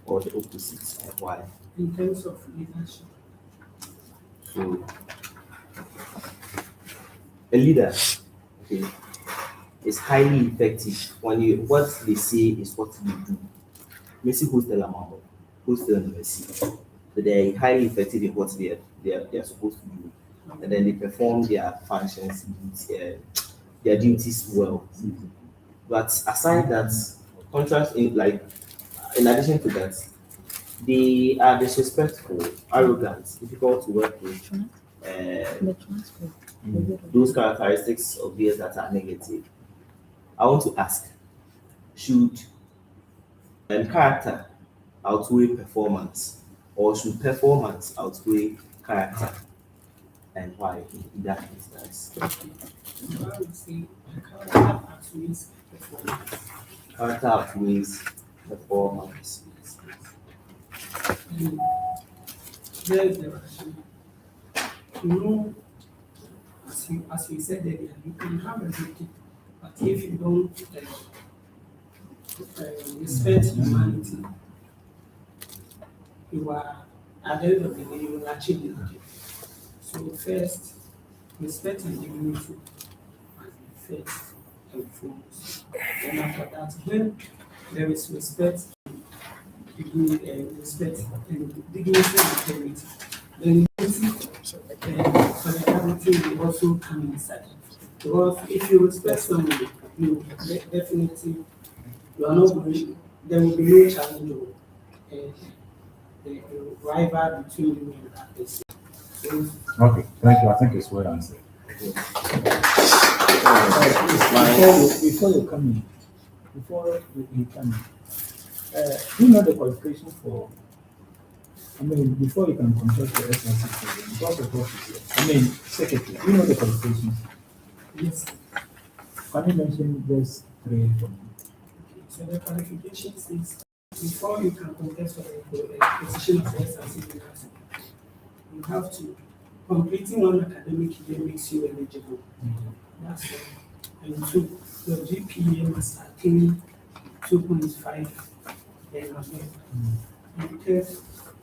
or the opposite, and why? In terms of leadership, So a leader, okay, is highly effective when what they say is what they do. Messi who's the Lamamo, who's the Messi. So they're highly effective in what they are supposed to do, and then they perform their functions, their duties well. But aside that, contrast in addition to that, They are disrespectful, arrogant, difficult to work with. The transcript. Those characteristics of theirs that are negative. I want to ask, should character outweigh performance, or should performance outweigh character, and why in that instance? I would say character outweighs performance. Character outweighs performance. And there's the rationale. You know, as you said earlier, you can have everything, but if you don't respect humanity, you are at the end of the day you will achieve nothing. So first, respect and dignity must be first and foremost. And after that, when there is respect, respect and dignity and integrity, then unity and solidarity will also come inside. Because if you respect someone, you definitely you are not going, there will be no challenge or rival between you and that person. So Okay, thank you. I think it's well answered. Before you come in, you know the qualification for, before you can contest the SRC program, because of what you said, secretary, you know the qualifications. yes, Can you mention those three for me? so the qualifications is before you can contest for the position of SRC university, you have to completing one academic year makes you eligible. That's one. And two, your GPA must attain 2.5 and above. And third,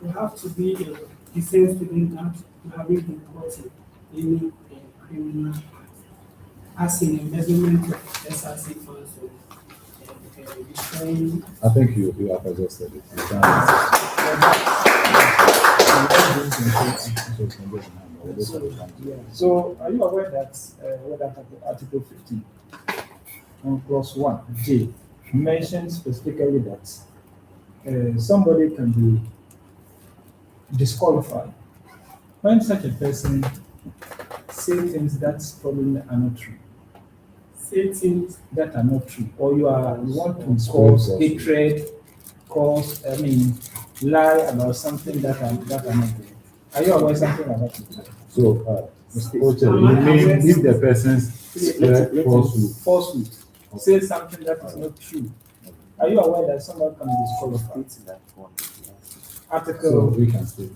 you have to be a decent student that you haven't been caught in any criminal as in embezzlement of SRC funds or destroying. I think you have exhausted it. You can- So, are you aware that Article 15 on clause 1J mentions specifically that somebody can be disqualified when such a person say things that probably are not true, Say things that are not true, or you want to cause hatred, lie about something that are not there. Are you aware something like that? So, Mr. Oche, you mean if the person's spread falsehood? Say something that is not true. Are you aware that someone can be disqualified? That one. So Article we can say.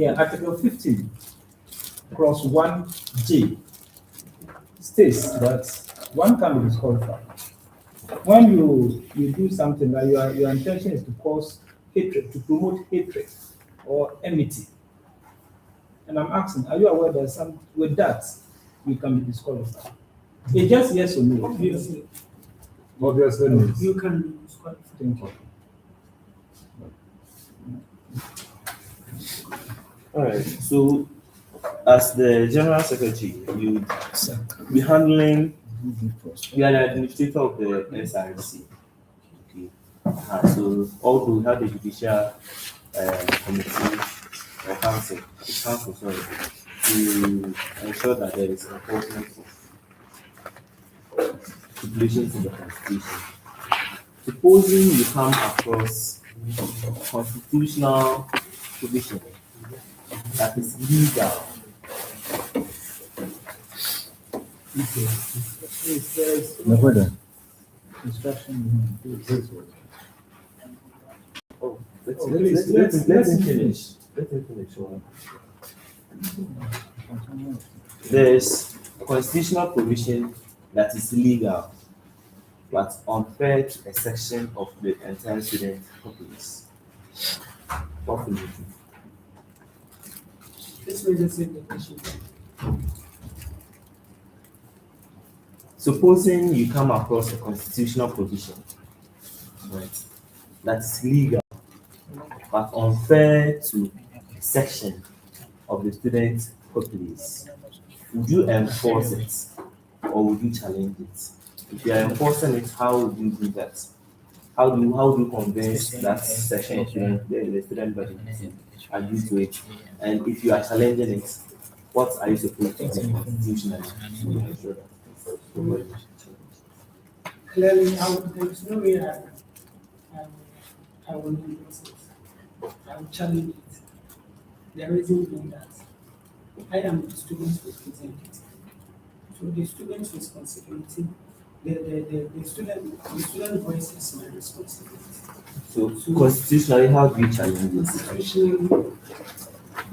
Article 15, clause 1J states that one can be disqualified when you do something that your intention is to cause hatred, to promote hatred or enmity. And I'm asking, are you aware that with that you can be disqualified? It's just yes or no. obviously Obviously, means. you can be disqualified. Thank you. All right. So, as the general secretary, you be handling. You are the administrator of the SRC. Okay. So, although we have the judicial committee or council, sorry, to ensure that there is enforcement of stipulations in the constitution. Supposing you come across constitutional provision that is legal. No, hold on. Instruction. Oh, let's Let's finish. Let me finish one. There is a constitutional provision that is legal but unfair to a section of the entire student populace. What will you do? Let's register the question. Supposing you come across a constitutional provision, right, that is legal but unfair to a section of the student populace, would you enforce it or would you challenge it? If you are enforcing it, how would you do that? how do you convince that section of the student body to agree to it? And if you are challenging it, what are you supposed to do constitutionally to ensure that nobody is challenged? Clearly, there is no way I, I will endorse it. I will challenge it. The reason being that I am the student's representative. So the student's responsibility, the student voice is my responsibility. So constitutionally, how do you challenge it? Constitutionally,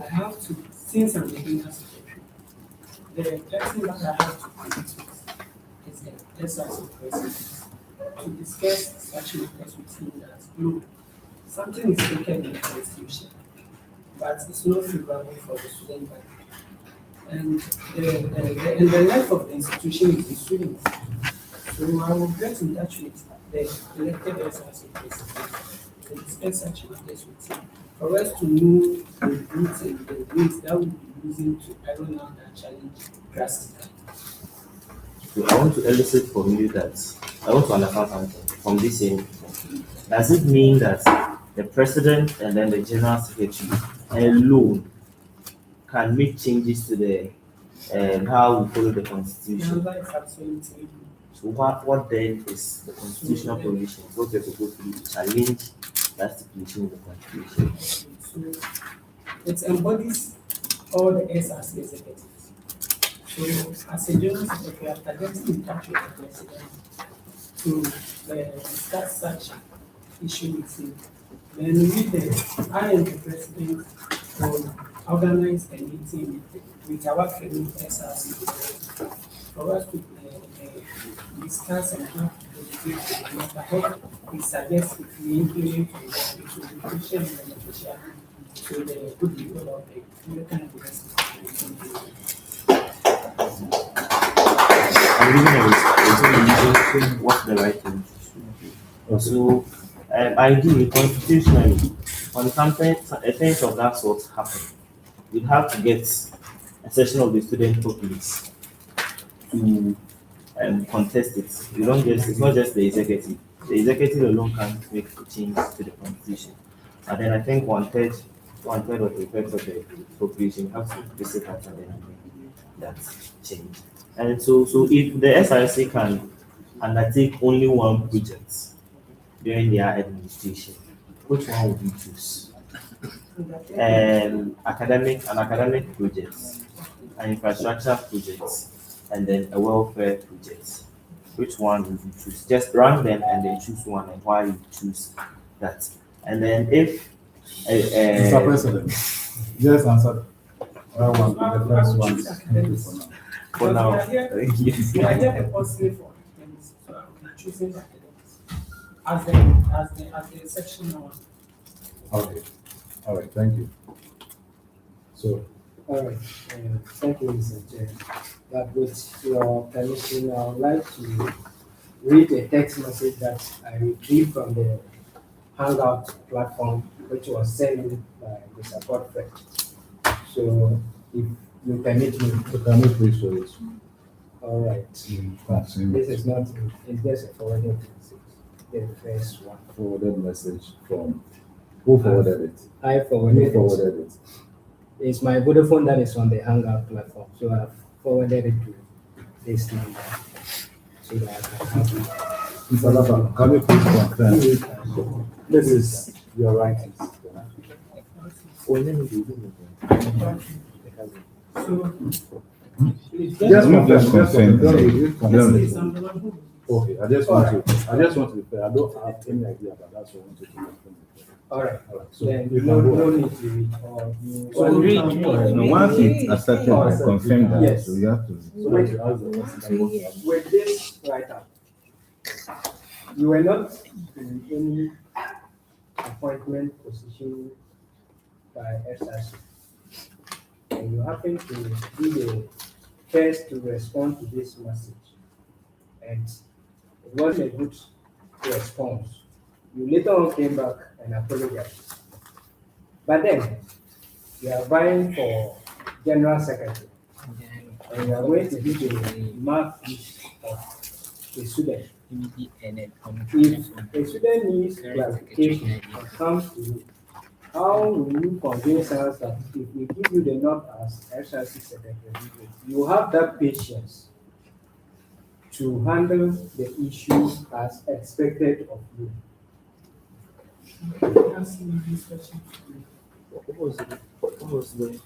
I have to, since I'm the general secretary, the person that I have to connect with is the SRC president to discuss such matters with him that, look, something is taken in the constitution, but it's not favorable for the student body. And the life of the institution is the students. So I will get in touch with the elected SRC president to discuss such matters with him for us to know the routes and the ways that we'll be using to iron out that challenge drastically. So I want to elicit from you that I want to understand something from this saying. Does it mean that the president and then the general secretary alone can make changes to the how we follow the The constitution? answer is absolutely no. So what then is the constitutional provision? What you're supposed to do to challenge that stipulation in the constitution? So it embodies all the SRC executives. So as a general secretary, after getting in touch with the president to discuss such issue with him, then I and the president will organize a meeting with our fellow SRC for us to discuss and have to debate the matter. What we suggest if we implement it will be crucial and beneficial to the good people of the American university. I'm giving a reason what's the right thing to do. So ideally, constitutionally, when something a thing of that sort happen, we'd have to get a section of the student populace to contest it. You don't just it's not just the executive. The executive alone can't make a change to the constitution. And then I think one third or two-thirds of the population have to visit that and then make that change. And so if the SRC can undertake only one project during their administration, which one would you choose? Academic projects, an infrastructure projects, and then a welfare project. Which one would you choose? Just rank them and then choose one and why you choose that. And then if Mr. President, just answer that one, the first one. Thank you for now. for now, Yes. We are here enforcing for academics, so I will be choosing academics as the section one. Okay, all right, thank you. So, All right, thank you, Mr. Chair. But with your permission, I would like to read a text message that I retrieved from the Hangout platform, which was sent by the support thread. So, if you permit me, so can you please show it? all right. This is not, it's just a forwarded message, the first one. Forwarded message from, who forwarded it? I Who forwarded it. forwarded it? It's my Vodafone that is on the Hangout platform, so I've forwarded it to this number so that I can have it. Mr. Lapa, can you please confirm? This is your writings. So it's Just Not just confirm, confirm. confirm. this is number Okay, I just want to be fair. I don't have any idea about that, so I want to confirm. All right, All right, so then you no, can go no ahead. need to read or you. So read. No, once it's accepted, I confirm that, Yes. so you have to. So that you ask the question that you want to With this write-up, you were not in any appointment position by SRC. And you happen to be the first to respond to this message. And it was a good response. You later on came back and apologized. But then, you are vying for general secretary. And you are going to be the mark list of the student. If a student needs clarification or comes to you, how will you convince us that if we give you the nod as SRC secretary, you have that patience to handle the issue as expected of you? That's my next question. What was the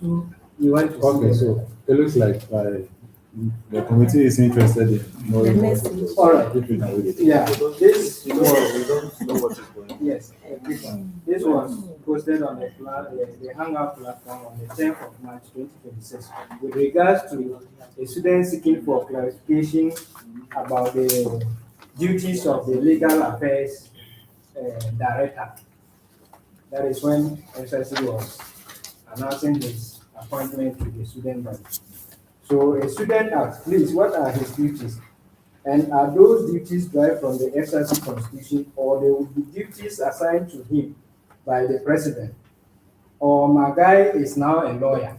So, You want to Okay, see so it looks like the committee is interested in knowing more details. All right. If you can read it. Yeah, this we was, don't know what is going on. yes, a quick one. This was posted on the Hangout platform on the 10th of March 2026 with regards to a student seeking for clarification about the duties of the legal affairs director. That is when SSC was announcing his appointment to the student body. So a student asked, please, what are his duties? And are those duties derived from the SRC constitution, or they will be duties assigned to him by the president? Or my guy is now a lawyer?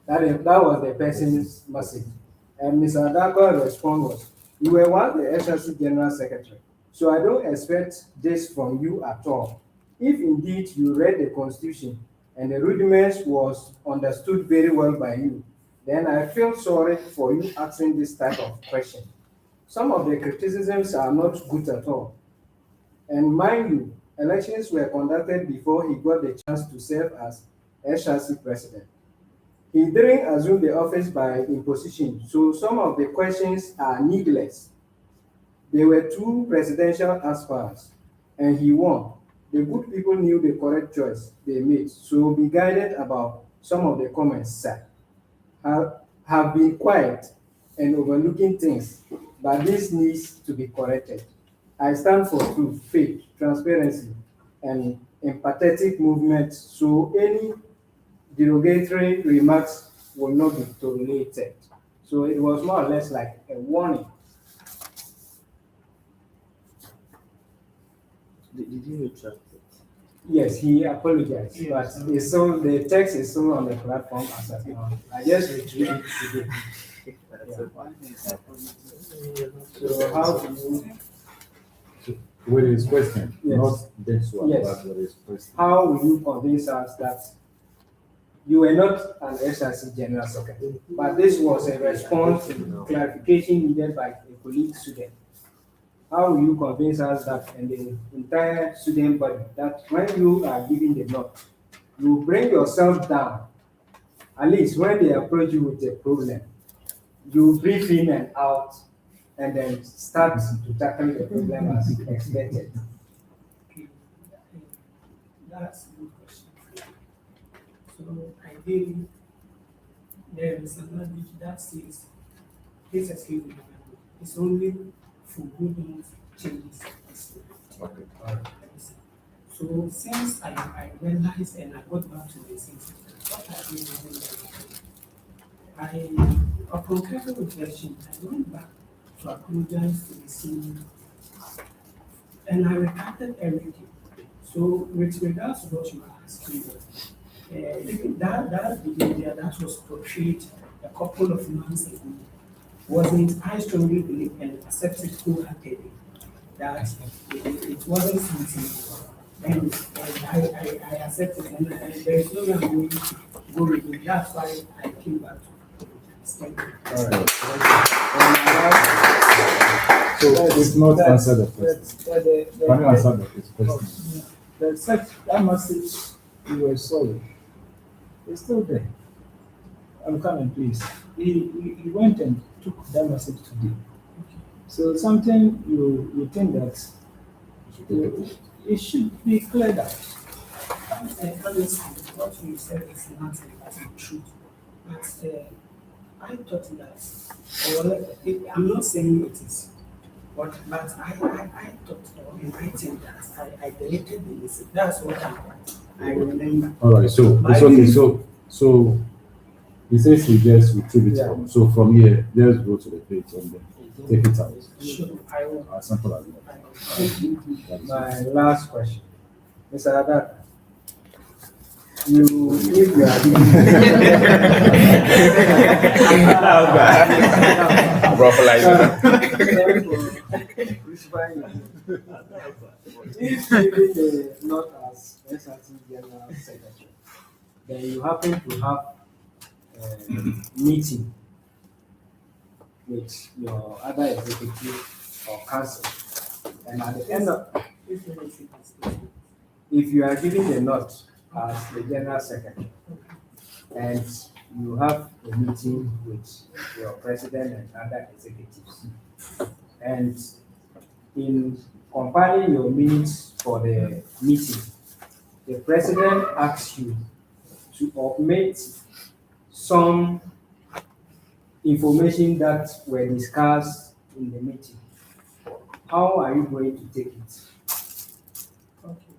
That was the person's message. And Mr. Adako's response was, you were once the SRC general secretary, so I don't expect this from you at all. If indeed you read the constitution and the rudiments was understood very well by you, then I feel sorry for you asking this type of question. Some of the criticisms are not good at all. And mind you, elections were conducted before he got the chance to serve as SRC president. He didn't assume the office by imposition, so some of the questions are needless. There were 2 presidential aspirants, and he won. The good people knew the correct choice they made, so be guided about some of the comments, sir. Have been quiet and overlooking things, but this needs to be corrected. I stand for truth, faith, transparency, and empathetic movement, so any derogatory remarks will not be tolerated. So it was more or less like a warning. Did you retract it? Yes, he apologized, Yes. but it's so the text is still on the platform as of now. I just retrieved it today. That's Yeah. So how do you With his question, Yes. not this one, Yes. but with his question. how will you convince us that you were not an SRC general secretary, but this was a response to clarification needed by a colleague student? How will you convince us that and the entire student body that when you are giving the note, you bring yourself down? At least when they approach you with a problem, you brief in and out and then start to tackle the problem as expected. okay, that's a good question. So, ideally, there is an adage that says, this escape is only for good enough changes. Okay. So, since I realized and I got back to the things, what I did was upon careful reflection, I went back to apologize to the senior and I retracted everything. So, with regards to what you were asking, that behavior that was portrayed a couple of months ago wasn't, I strongly believe and accept it wholeheartedly that it wasn't something, and I accept it, and there is no way I'm going to go with it. That's why I came back to thank you. All right. So it's not answered the question. Can you answer the question? That message you were sorry. It's still there. I'm coming, please. He went and took that message today. So something you think that it should be cleared out. Honestly, what you said is not the truth. But I thought that, I'm not saying it is, but I thought, and I think that I deleted the message. That's what I remember. All right, so it's okay. So he says he just retrieve it from. So from here, just go to the page and then take it out. Sure, I will. As simple as that. That is My last question, Mr. Adar, if you are Brother, like sorry for If given the not as SRC General Secretary, then you happen to have a meeting with your other executive or council, and at the end of, if you are given the nod as the General Secretary, and you have a meeting with your president and other executives, and in compiling your minutes for the meeting, the president asks you to omit some information that were discussed in the meeting. How are you going to take it? Okay.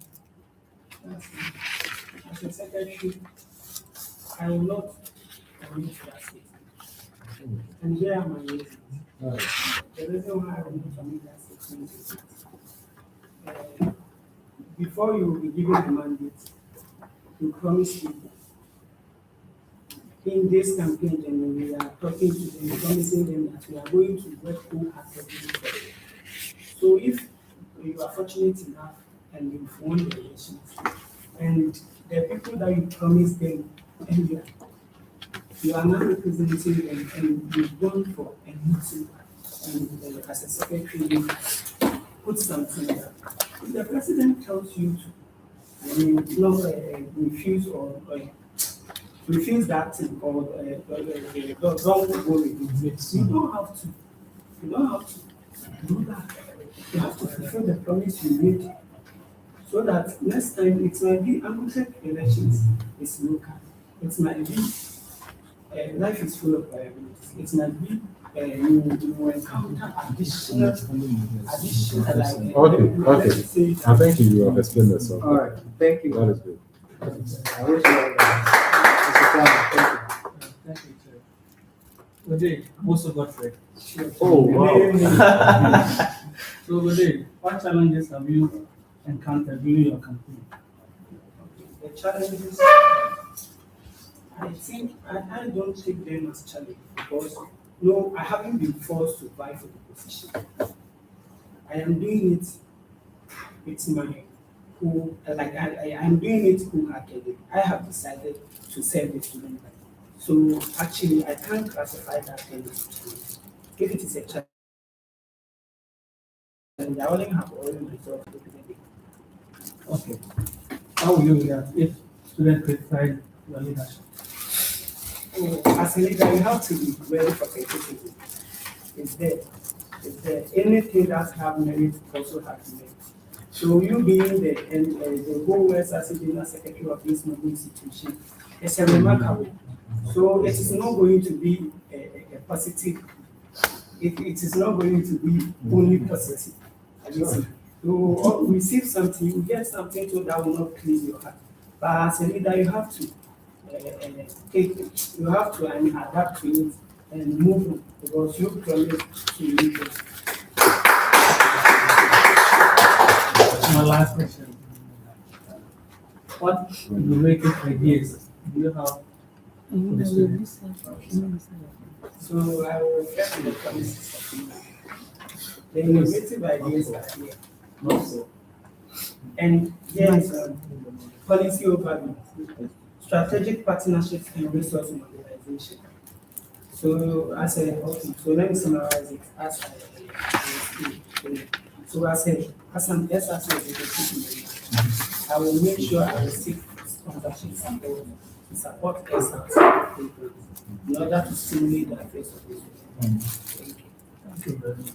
As a secretary, I will not commit that statement. And here are my reasons. The reason why I will not commit that statement is before you will be given the mandate, you promise people. In this campaign, and we are talking to them, promising them that we are going to work wholeheartedly for them. So if you are fortunate enough and you've won the elections, and the people that you promised them earlier, you are now representing them and you've gone for a meeting, and as a secretary, you put something there. If the president tells you to, refuse that thing or don't go with it, you don't have to. You don't have to do that. You have to fulfill the promise you made, so that next time it might be Amutech elections, it's local. It might be life is full of liabilities. It might be you encounter additional like Okay. I think you have explained yourself. All right, thank you. That is good. I wish you all the best. Mr. Chairman, thank you. Thank you, Chair. Today, most of us read. Oh, wow. So, today, what challenges have you encountered during your campaign? The challenges, I think I don't take them as challenge because no, I haven't been forced to vie for the position. I am doing it with my I'm doing it wholeheartedly. I have decided to serve the student. So actually, I can't classify that as a challenge. If it is a challenge, I only have already myself to do. Okay. How will you react if students criticize your leadership? Oh, as a leader, you have to be very protective. It's there. It's there. Anything that have merit also has merit. So you being the whole West General Secretary of this noble institution, it's a remarkable. So it is not going to be a positive. It is not going to be only positive. You receive something, you get something to that will not please your heart. But as a leader, you have to take it. You have to adapt to it and move on because you promise to lead it. My last question. What innovative ideas do you have for the students? So I will refer to the promises of leader. The innovative ideas are here. Also. And yes, policy overview, strategic partnerships and resource mobilization. So as a so let me summarize it as so as an SRC executive, I will make sure I receive sponsorship support to support SRC in order to stimulate the affairs of this. Thank you very much.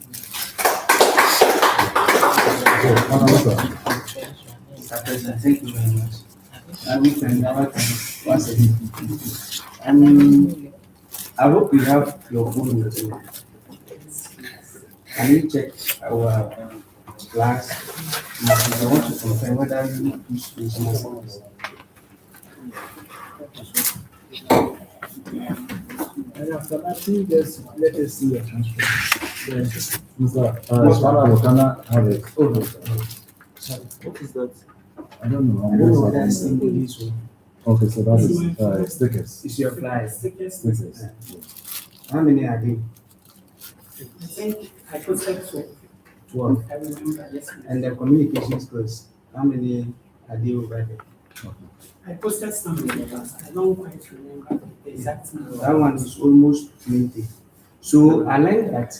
Mr. President, thank you very much. We can never thank once again. I hope you have your phone with you. Can you check our class? I want to confirm whether you push this. And after that, you just let us see your transcript. Yes. Mr. Shana, can I have it? Sorry. What is that? I don't know. I don't know whether it's in this one. Okay, so that is stickers. It's your flies. Stickers. How many are they? I think I put that to 12. I remember, yes. And the communication skills, how many are they over there? I posted something in the past. I don't quite remember the exact number. That one is almost 20. So I learned that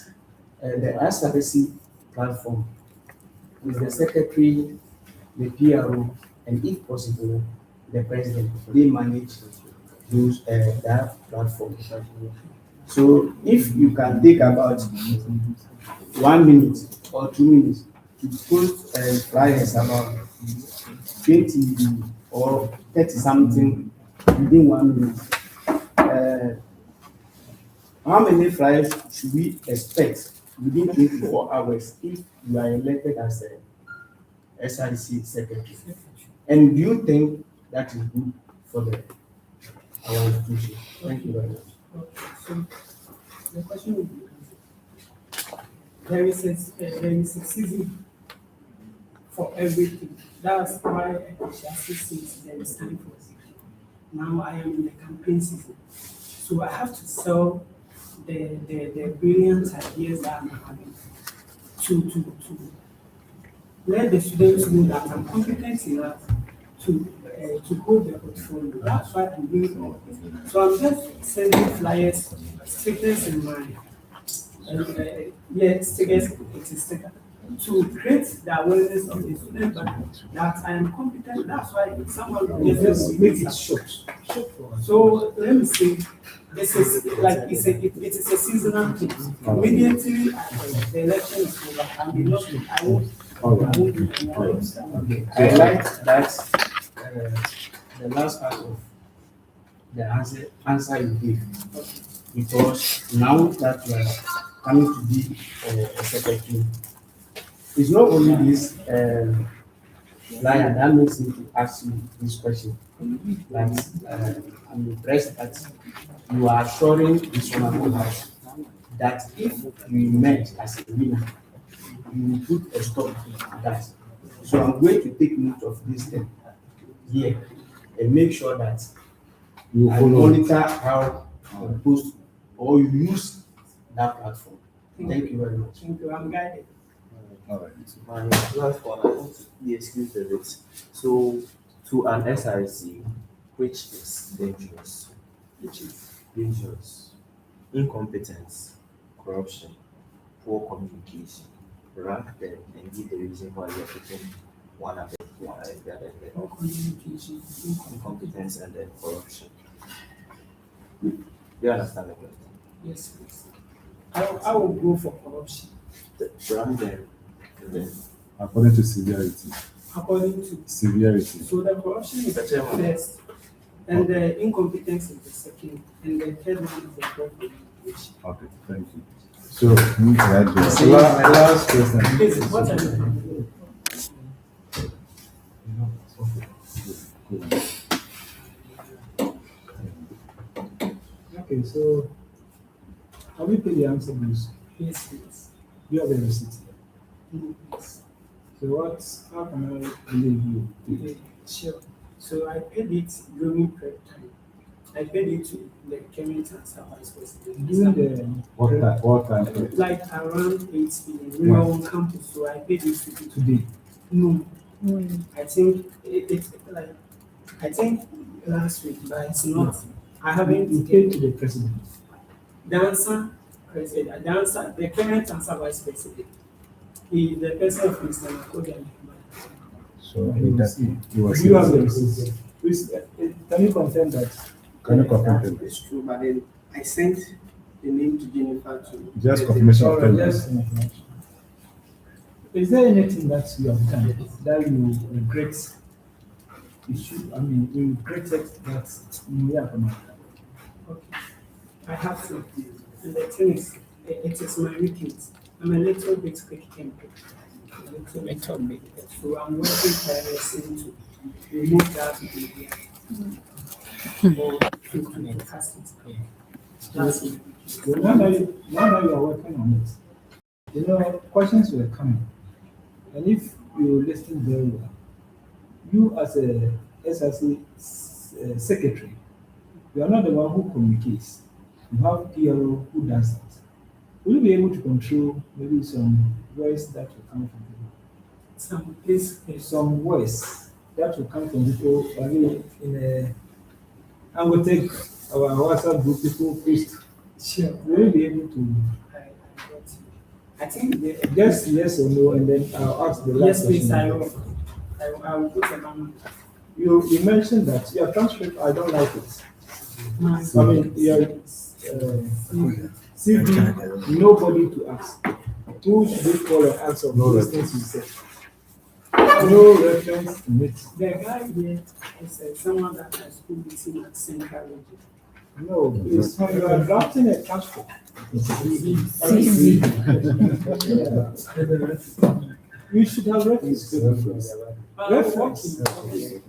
the SRC platform is the secretary, the PRO, and if possible, the president. They manage those that platform. So if you can take about 1 minute or 2 minutes to post flyers about 20 or 30 something within 1 minute, how many flyers should we expect within 24 hours if you are elected as a SIC secretary? And do you think that is good for our institution? Thank you very much. Okay, so the question would be, there is a season for everything. That's why Src says there is time for it. Now I am in the campaign season, so I have to sell the brilliant ideas that I'm having to let the students know that I'm competent enough to hold the portfolio. That's why I'm doing all this. So I'm just sending flyers, stickers in mind. Stickers, it is sticker. To create the awareness of the student that I am competent. That's why someone just makes it short. So let me say, this is like it is a seasonal thing. Immediately the election is over, I will not. I won't do any else. Okay. I like that the last part of the answer you gave, because now that you are coming to be a secretary, it's not only this flyer that makes me to ask you this question. That I'm impressed that you are assuring this honorable house that if you emerge as a winner, you will put a stop to that. So I'm going to take note of this thing here and make sure that You I follow. monitor how you post or you use that platform. Thank you very much. Thank you. I'm guided. All right. My last one, I want to be excused of it. So, to an SRC, which is dangerous, dangerous, incompetence, corruption, poor communication, rank them and give the reason why you're putting one ahead, the other ahead. All communication. Incompetence and then corruption. Do you understand the question? Yes, please. I will go for corruption Rank them and then According to severity. according to. Severity. So the corruption is the first, and the incompetence is the second, and the third one is the poor communication. Okay, thank you. So, last question. Please, what are you? Okay, so have you paid the answer bills? Yes, please. Do you have a receipt? No, please. So how can I believe you? Yeah, sure. So I paid it during prep time. I paid it to the Kemet and Vice President. During the What time? Like around 8 p.m. We were on campus, so I paid it to today. No, I think it's like I think last week, but it's not. I You haven't paid to the president. The current answer vice president. He is the person of Mr. Makodia. So, he was Do you have the receipt? Please, can you confirm that? Can you confirm it? It's true, but then I sent the name to Jennifer to. Just confirmation of Alright, payment. just information. Is there anything that you have done that you regret? You regretted that you have done? Okay. I have to. And the thing is, it is my weakness. I'm a little bit quick-tempered. A little bit. So I'm working tirelessly to remove that behavior. Or to cast it. That's it. So now that you are working on it, you know, questions were coming. And if you listen very well, you as a SRC secretary, you are not the one who communicates. You have PRO who does it. will you be able to control maybe some voice that will come from people? Some please, Some voice that will come from people, I mean, in a, I will take our WhatsApp group, people post. sure. Will you be able to I got you. I think the, just yes or no, and then I'll ask the last yes, please, question. I will. I will put a number. You mentioned that your transcript, I don't like it. My I mean, your CV, nobody to ask. Who should we call and answer No these things you said? No reference in it. the guy here is someone that has school with him at Central Region. No, it's you are drafting a transcript. CV. Yeah. You should have reference. Reference. Okay,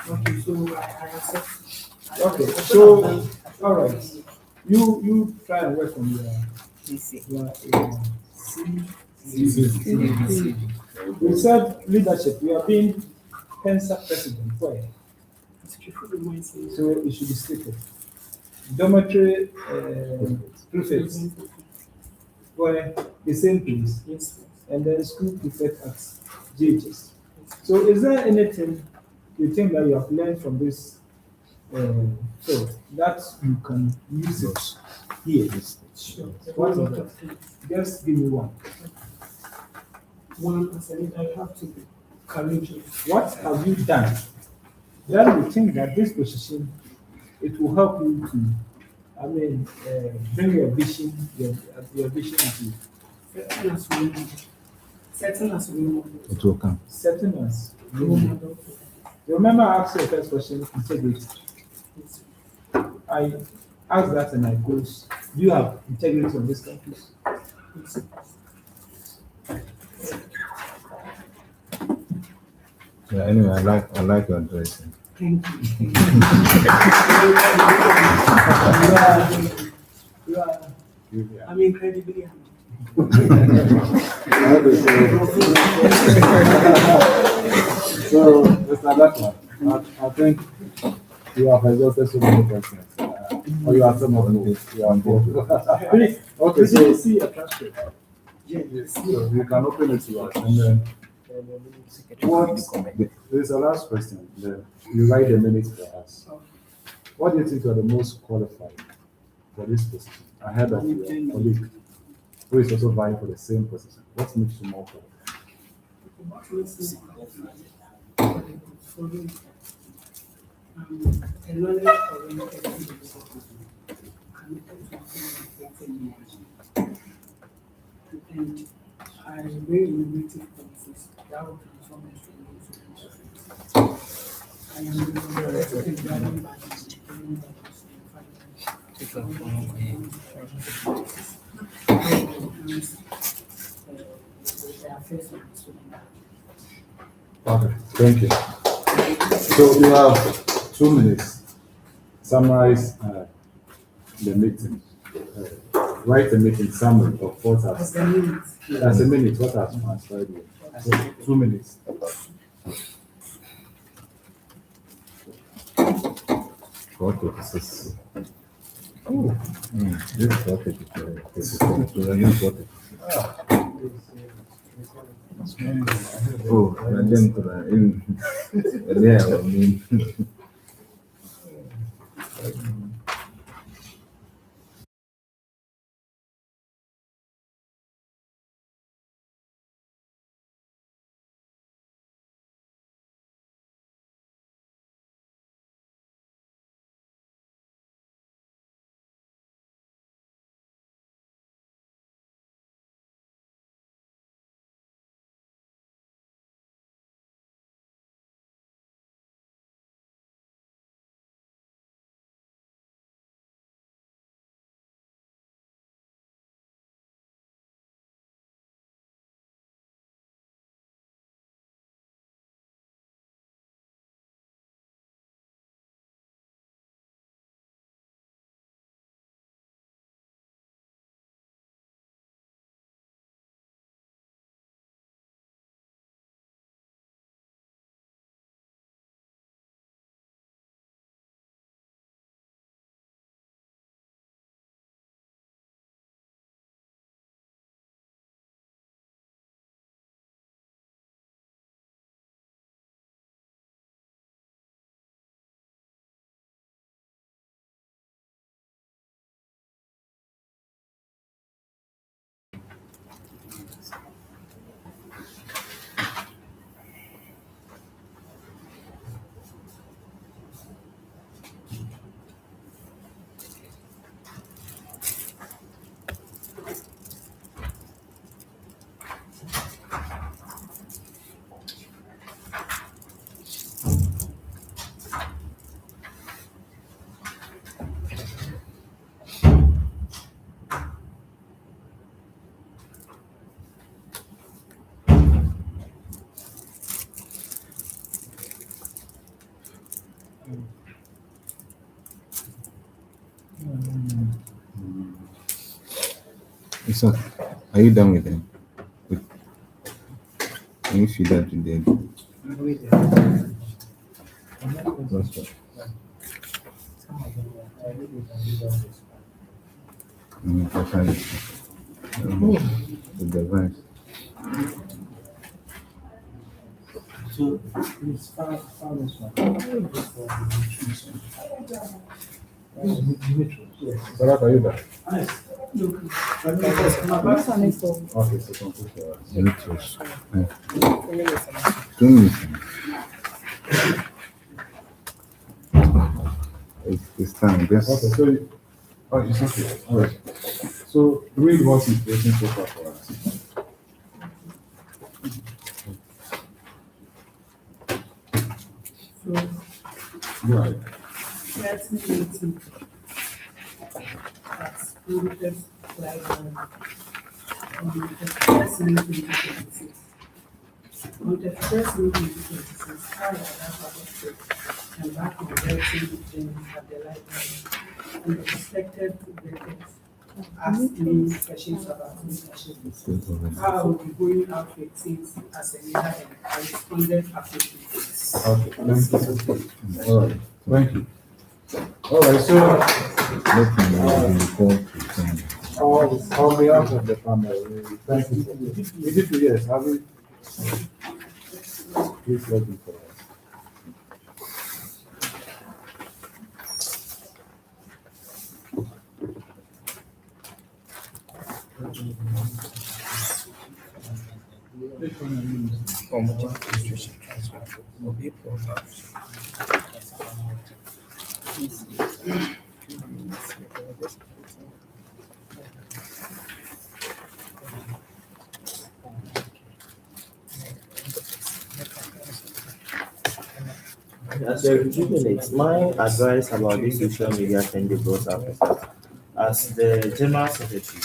okay, so I accept. Okay, so all right, you try and work on your CV. You said leadership. You are being Pensa president. Why? It's true for my saying. So it should be stated. Dormitory prefect. Why the same place, Yes, and then school prefect at JHS. So is there anything you think that you have learned from this field that you can use it here? sure. What One is lot that? of things. Just give me one. One, as a leader, you have to be courageous. What have you done that you think that this position it will help you to, I mean, bring your vision, your vision to Certain as role model. Certain as role model. It will come. certain as Role model. you remember I asked you the first question, integrity. Yes. I asked that and I goes, do you have integrity on this campus? Yes. Yeah, anyway, I like your dressing. Thank you. You are, I'm incredibly happy. So, Mr. Lachlan, I think you have exhausted so many questions. Or you have some of those. You have both. Really? Okay, Did you so see a transcript? you can open it to us. And then, what, there's a last question. Then you write the minutes for us. What do you think you are the most qualified for this position ahead of your colleague who is also vying for the same position? What makes you more qualified? A knowledge-oriented individual committed to implementing technology. And I bring innovative policies that will transform the community. I am the driving by the Okay, thank you. So you have 2 minutes. Summarize the meeting. Write a meeting summary of what has. That's a minute. What has transpired here. So 2 minutes. What is this? Oh, this is what it is. This is what it is. Oh, and then there, I mean. So, are you done with them? Can you feed that to them? Wait, That's what. I find it. The device. So it's far this one. Sarat, are you there? This one is for Okay, so complete your Doritos. 2 minutes. It's time. Just Okay, so oh, it's okay. All right. So read what is written so far for us. So Go ahead. let's meeting that's prompted like on the first meeting in 2026. On the first meeting in 2026, I participated and back on Vetting James at the library and the prospective vendors asked me questions about leadership. How I will be going out with things as a leader and I responded appropriately. Okay, thank you. All right, thank you. All right, so let me report to them. on behalf of the family, thank you. Is it yes? Have you? Please let me for us. As a rejuvenate, my advice about this social media thing they brought up is that as the general secretary,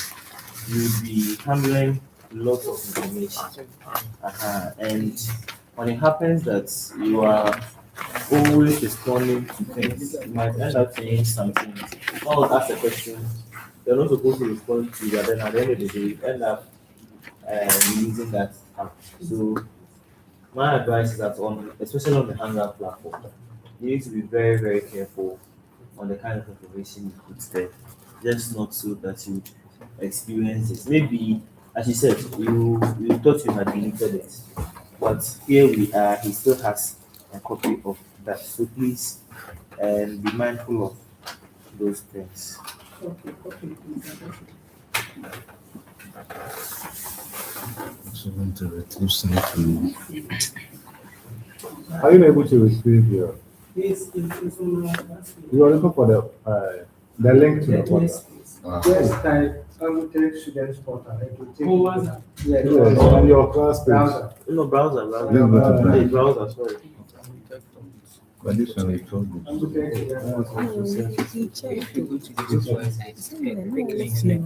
you'll be handling lots of information. And when it happens that you are always responding to things, you might end up saying something. Someone ask a question, they're not supposed to respond to, but then at the end of the day, you end up using that app. So my advice is that especially on the Hangout platform, you need to be very, very careful on the kind of information you put there. Just not so that you experience it. Maybe, as you said, you thought you had deleted it, but here we are. He still has a copy of that. So please, be mindful of those things. Okay, please. So want to retrieve something. Are you able to retrieve your? This is on my last You are looking for the link to the portal. Yes, please. just type Agutech Students Portal. It will take Oh, what's that? Yeah, Yes, on your class page. browser. No, browser. Let's go to Hey, that. browser, sorry. But this one we told you. Agutech Students he checked.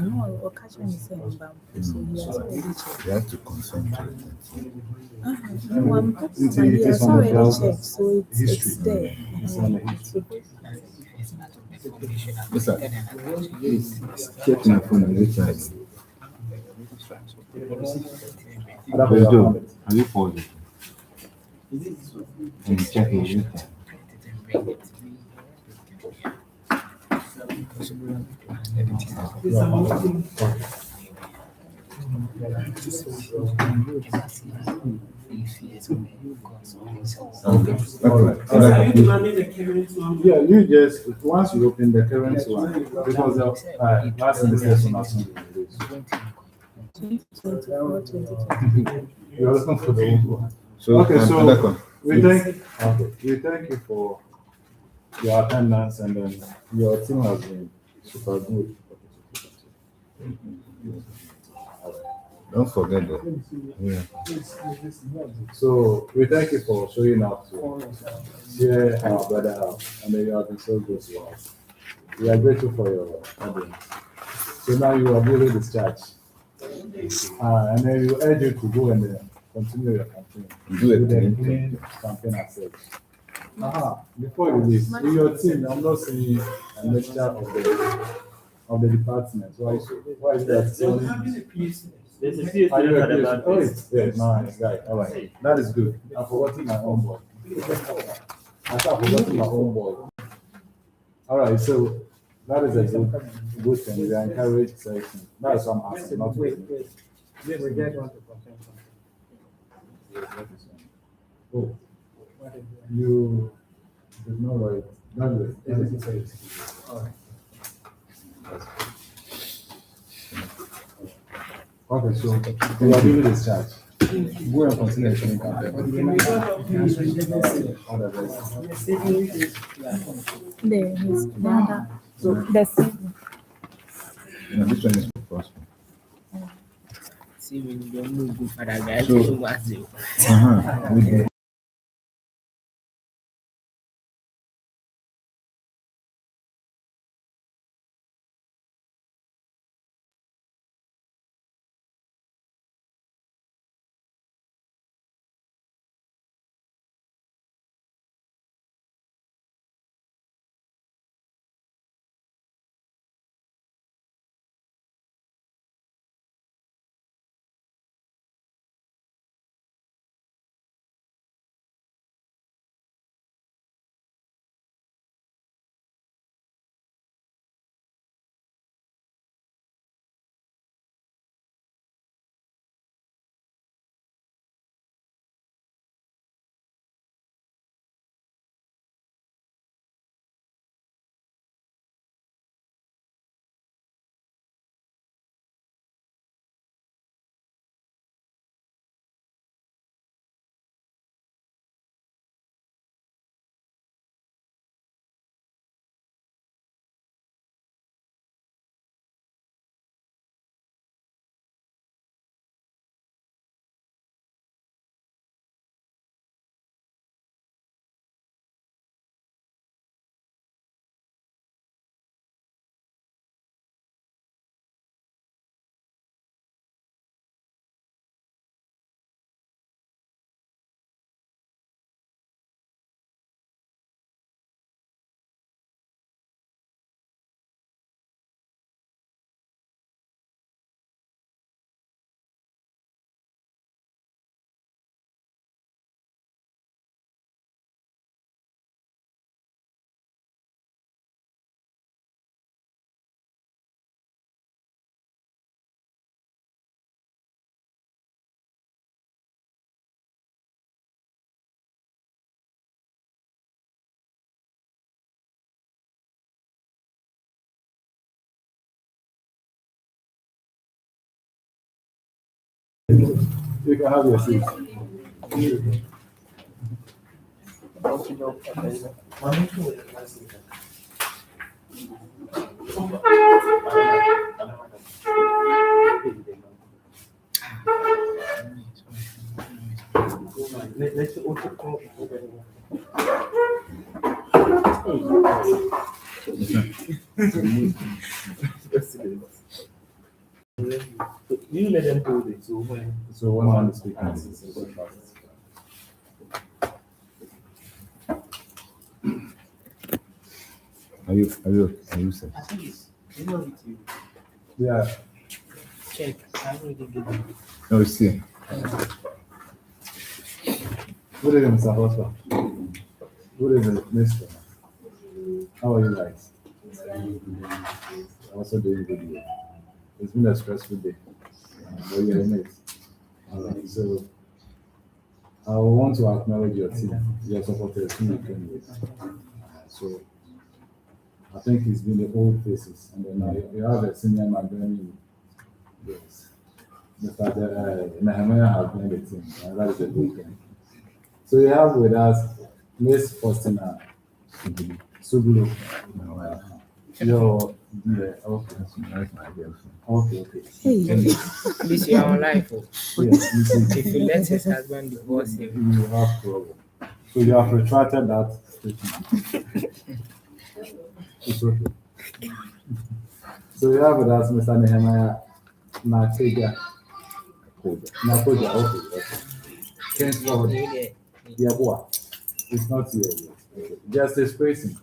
No, or catch me saying bam. So he has already checked. You have to concentrate. No, I'm talking about he It is has on the already browser. checked, so it's History. there. It's on the history. Listen, please check my phone and recharge. Let's do. Have you paused it? And check it. Recharge. This amount. Okay. Are you demanding the current one? Yeah, you just once you open the current one because the last semester one has not been released. 2024, 2025. You are looking for the old one. So, Okay, so another one. we thank you for your attendance and then your team has been super good. Don't forget that. Yeah. So we thank you for showing up to share our brother out and then you have been so good to us. We are grateful for your audience. So now you are duly discharged. And then we urge you to go and continue your campaign. Do it. With the clean campaign as such. Before you leave, in your team, I'm not seeing a mixture of the of the department. Why is that? There's a few Are you students a at the PhD? back. Oh, it's there. Nice guy. All right. That is good. I've forgotten my own boy. I've forgotten my own boy. All right. So that is a good thing. We are encouraged section. That is what I'm asking. Not Wait. We just want to confirm something. Oh, you did not write. That is it. All right. Okay, so you are giving this charge. Go and continue explaining campaign. All the best. There is the other. The same. This one is for prosper. See, when you don't move good for that guy, So- you must do. Uh-huh. You can have your seat. You let them hold it. So when So one man is speaking. Are you set? I think it's, you know, with you. Yeah. Check. I already give you. No, it's here. Good evening, Mr. Hosper. Good evening, Mr. How are you guys? I'm also doing good here. It's been a stressful day. But you're in it. Alright, so I want to acknowledge your team, your supporters who you came with. So I think it's been the old faces, and then now you have a senior man joining you. Yes. Mr. Nehemiah has joined the team, and that is a good thing. So you have with us Miss Faustina Sublu. Your yeah, okay. That's my girlfriend. Okay. Hey. This year on life. Oh. Yes, you see, If you let his husband divorce him, you have problem. So you have retracted that statement. It's okay. So you have with us Mr. Nehemiah Nakoja. Nakoja, okay. Henceforward, yeah, boy. It's not here yet. Okay. Just expressing.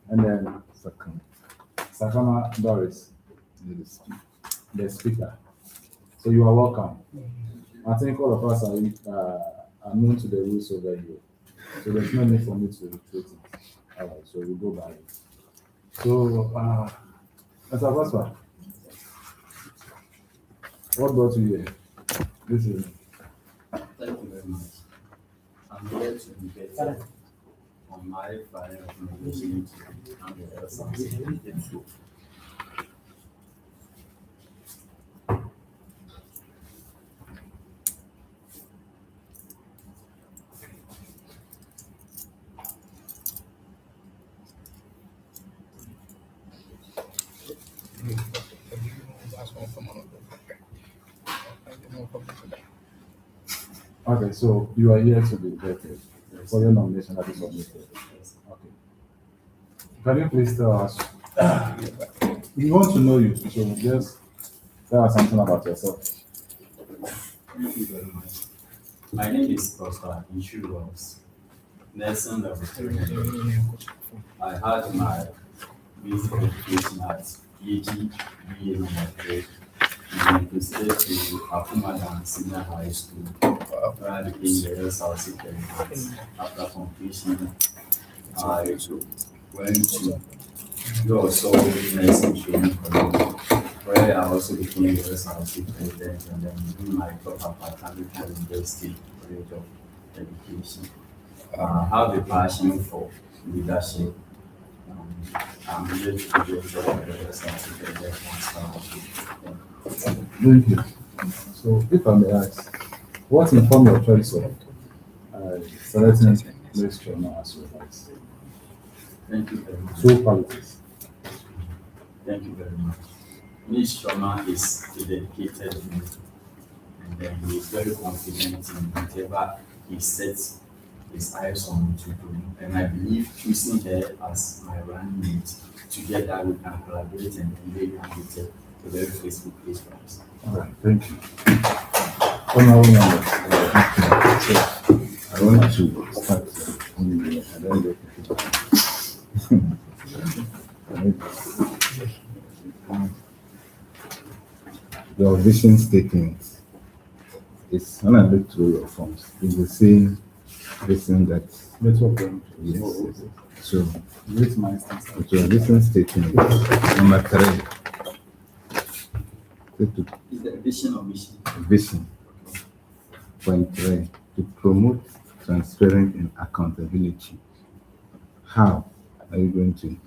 And then Sakama Doris, Let us speak. the speaker. So you are welcome. I think all of us are known to the rules over here. So there's no need for me to repeat it. All right, so we go by it. So, Mr. Pastor, what brought you here? This is Thank you very much. I'm here to be better on my file of knowledge and the elsewhere. okay. So you are here to be vetted for your nomination that is submitted. Okay. Can you please tell us? We want to know you, so just tell us something about yourself. Thank you very much. My name is Prosper Insurance. Nelson level 3. I had my basic education at PhD, BA number 3, and proceeded to Akumadan Senior High School, where I became the SRC Vetting. After completion, I went to do also nursing training college, where I also became the SRC president and then doing my top up at American University College of Education. I have a passion for leadership. I'm here to be the SRC president. Thank you. So, if I may ask, what informed your choice of selecting Miss Choma as your vice? Thank you very much. Two qualities. Thank you very much. Miss Sharma is a dedicated man, and then he is very confident in whatever he sets his eyes on to do. And I believe choosing her as my running mate, together we can collaborate and then we can get a very faithful place for us. All right, thank you. Honorable members, I want to start. I don't get your vision statement is when I look through your forms, it's the same vision that network going yes. So great milestones. with your vision statement, number 3, to Is the vision of mission? vision. Point 3, to promote transparency and accountability. How are you going to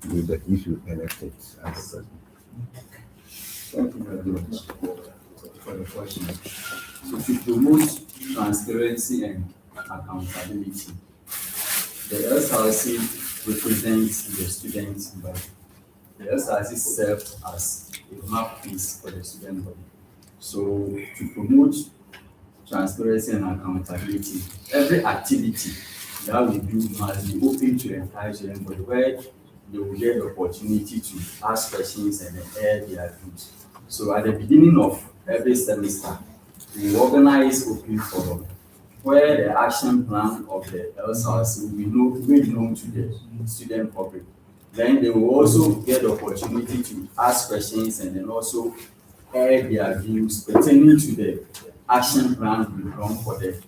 do that if you elected as a president? Thank you very much for the question. So to promote transparency and accountability, the SRC represents the students, but the SRC serves as a mouthpiece for the student body. So to promote transparency and accountability, every activity that we do must be open to the entire student body, where they will get the opportunity to ask questions and air their views. So at the beginning of every semester, we organize open forum where the action plan of the LSRC will be made known to the student public. Then they will also get the opportunity to ask questions and then also air their views pertaining to the action plan we run for the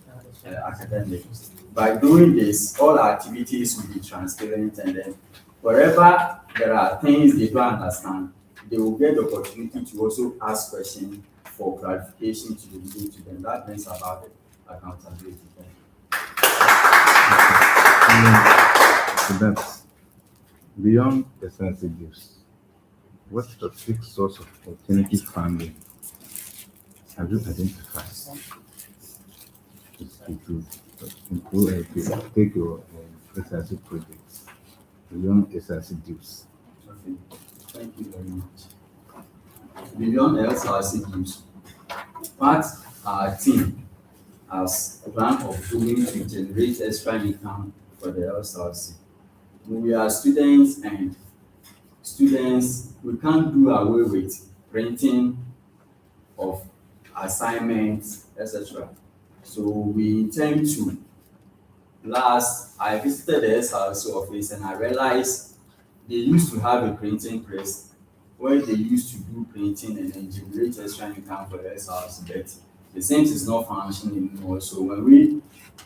academics. By doing this, all activities will be transparent, and then wherever there are things they don't understand, they will get the opportunity to also ask questions for clarification to be given to them. That means about the accountability. So that's beyond the sensitives. What specific source of alternative funding have you identified to improve take your SRC projects beyond SRC dues? Okay, thank you very much. Beyond LSRC dues, what our team has a plan of doing to generate extra income for the LSRC. We are students, and we can't do away with printing of assignments, etc. So we intend to. Last, I visited the SRC office and I realized they used to have a printing press where they used to do printing and then generate extra income for themselves, but the same is not functioning anymore. So when we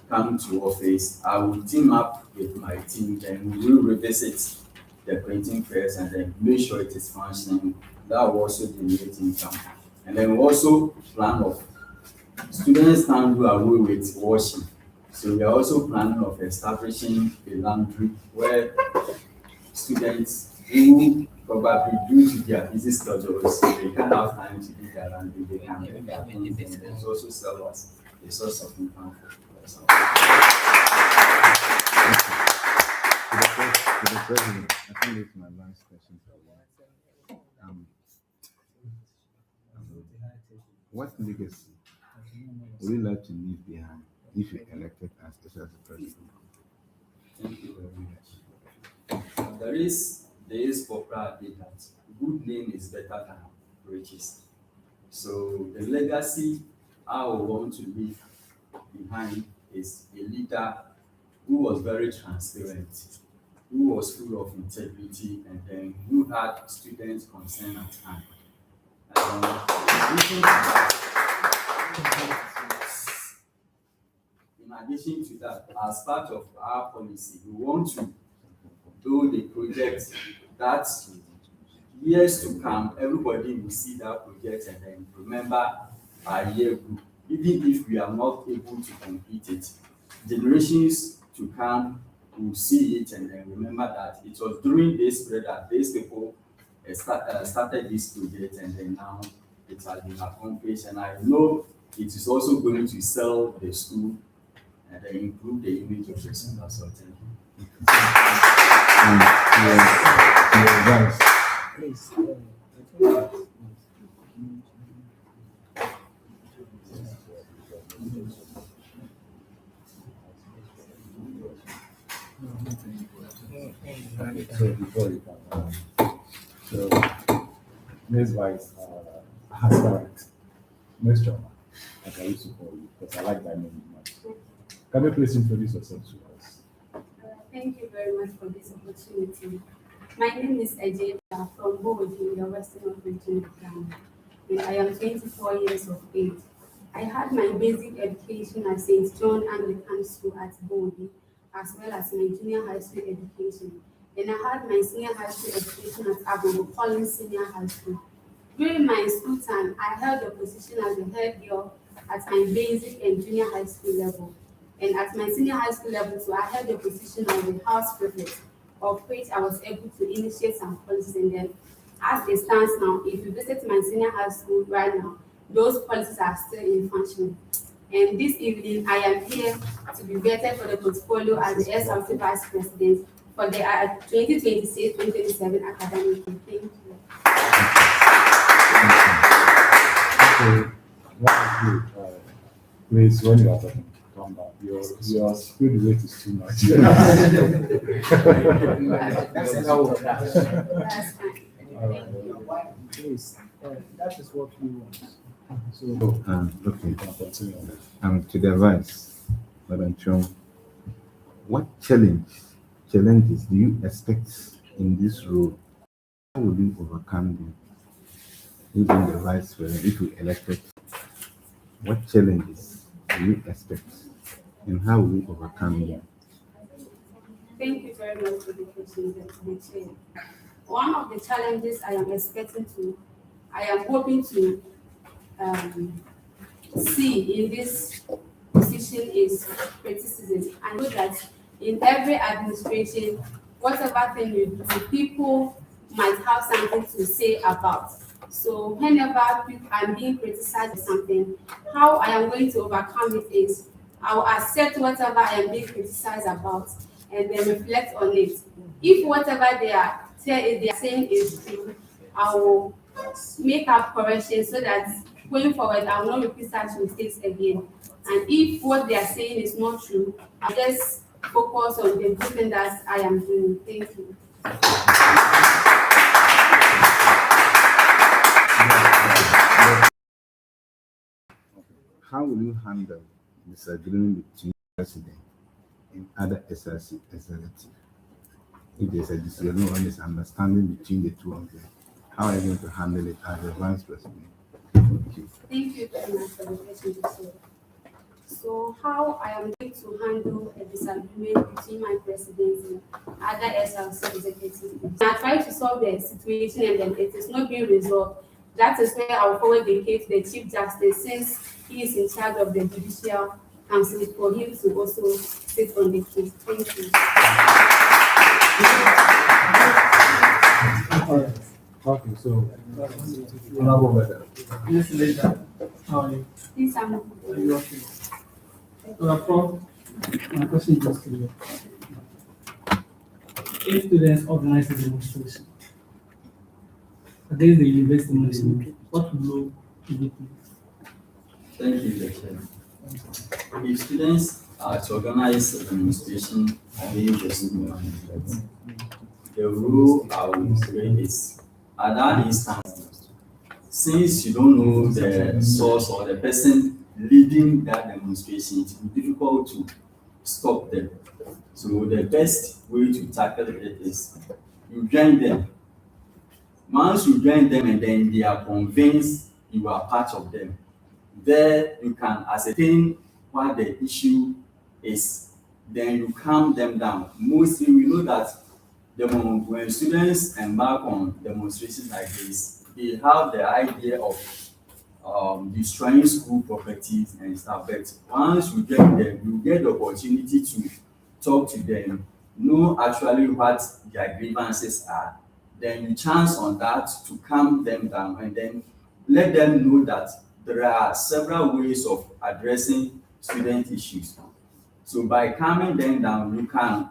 come to office, I will team up with my team, then we will revisit the printing press and then make sure it is functioning. That will also generate income. And then we also plan of students can't do away with washing. So we are also planning of establishing a laundry where students who probably due to their busy schedules, they can't have time to do their laundry, they can bring their things and then also sell us a source of income for themselves. To the president, I think this is my last question for you. Um, what legacy would you like to leave behind if you're elected as SRC president? Thank you very much. There is popular adage that good name is better than riches. So the legacy I would want to leave behind is a leader who was very transparent, who was full of integrity, and then who had students' concern at hand. In addition to that, as part of our policy, we want to do the project that years to come, everybody will see that project and then remember our year group. Even if we are not able to complete it, generations to come will see it and then remember that it was during this period that these people started this project and then now it has been accomplished. And I know it is also going to sell the school and then improve the image of the school as well. Thank you. Your advice. Please, I think So before you come, so Ms. Vice, aspirant, Ms. Choma, like I used to call you, because I like that name much. Can you please introduce yourself to us? Thank you very much for this opportunity. My name is Ejeba from Bowodi, the Western of Region of Ghana, and I am 24 years of age. I had my basic education at St. John Anglican School at Bowodi, as well as my junior high school education. And I had my senior high school education at Abobo Collins Senior High School. During my school time, I held a position as a head girl at my basic and junior high school level. And at my senior high school level, so I held the position of the house prefect, of which I was able to initiate some policies. And then, as it stands now, if you visit my senior high school right now, those policies are still in function. And this evening, I am here to be vetted for the portfolio as the SRC Vice President for the 2026-2027 academic year. Thank you. Okay, what is you, please, when you are talking, calm down. Your speed rate is too much. that's enough. That's fine. Please, that is what we want. So, Okay. You can continue. To the advice, Madam Chong, what challenges do you expect in this role? How will you overcome them? You being the vice president, if you elected, what challenges do you expect, and how will you overcome them? Thank you very much for the question, the chair. One of the challenges I am hoping to see in this position is criticism. I know that in every administration, whatever thing you do, people might have something to say about. So whenever I'm being criticized for something, how I am going to overcome it is I will accept whatever I am being criticized about and then reflect on it. If whatever they are saying is true, I will make up corrections so that going forward I will not repeat such mistakes again. And if what they are saying is not true, I just focus on the good thing that I am doing. Thank you. How will you handle disagreement between president and other SRC executives? if there's a disagreement or misunderstanding between the two of them, how are you going to handle it as a vice president? Thank you. Thank you very much for the question, sir. So how I am going to handle a disagreement between my president and other SRC executives. I try to solve the situation and then it is not being resolved. That is where I will forward the case to the Chief Justice since he is in charge of the Judicial Council for him to also sit on the case. Thank you. Okay, so Yes, later. How are you? Please, I'm Are you okay? So, Prof, my question is to you. If students organize a demonstration against the university management, what role do you play? Thank you, Lecturer. If students are to organize a demonstration against the school management, the rule I will play is at that instance, since you don't know the source or the person leading that demonstration, it will be difficult to stop them. So the best way to tackle it is you join them. Once you join them and then they are convinced you are part of them, there you can ascertain what the issue is. Then you calm them down. Mostly we know that when students embark on demonstrations like this, they have the idea of destroying school properties and stuff. But once you get them, you get the opportunity to talk to them, know actually what their grievances are. Then you chance on that to calm them down and then let them know that there are several ways of addressing student issues. So by calming them down, you can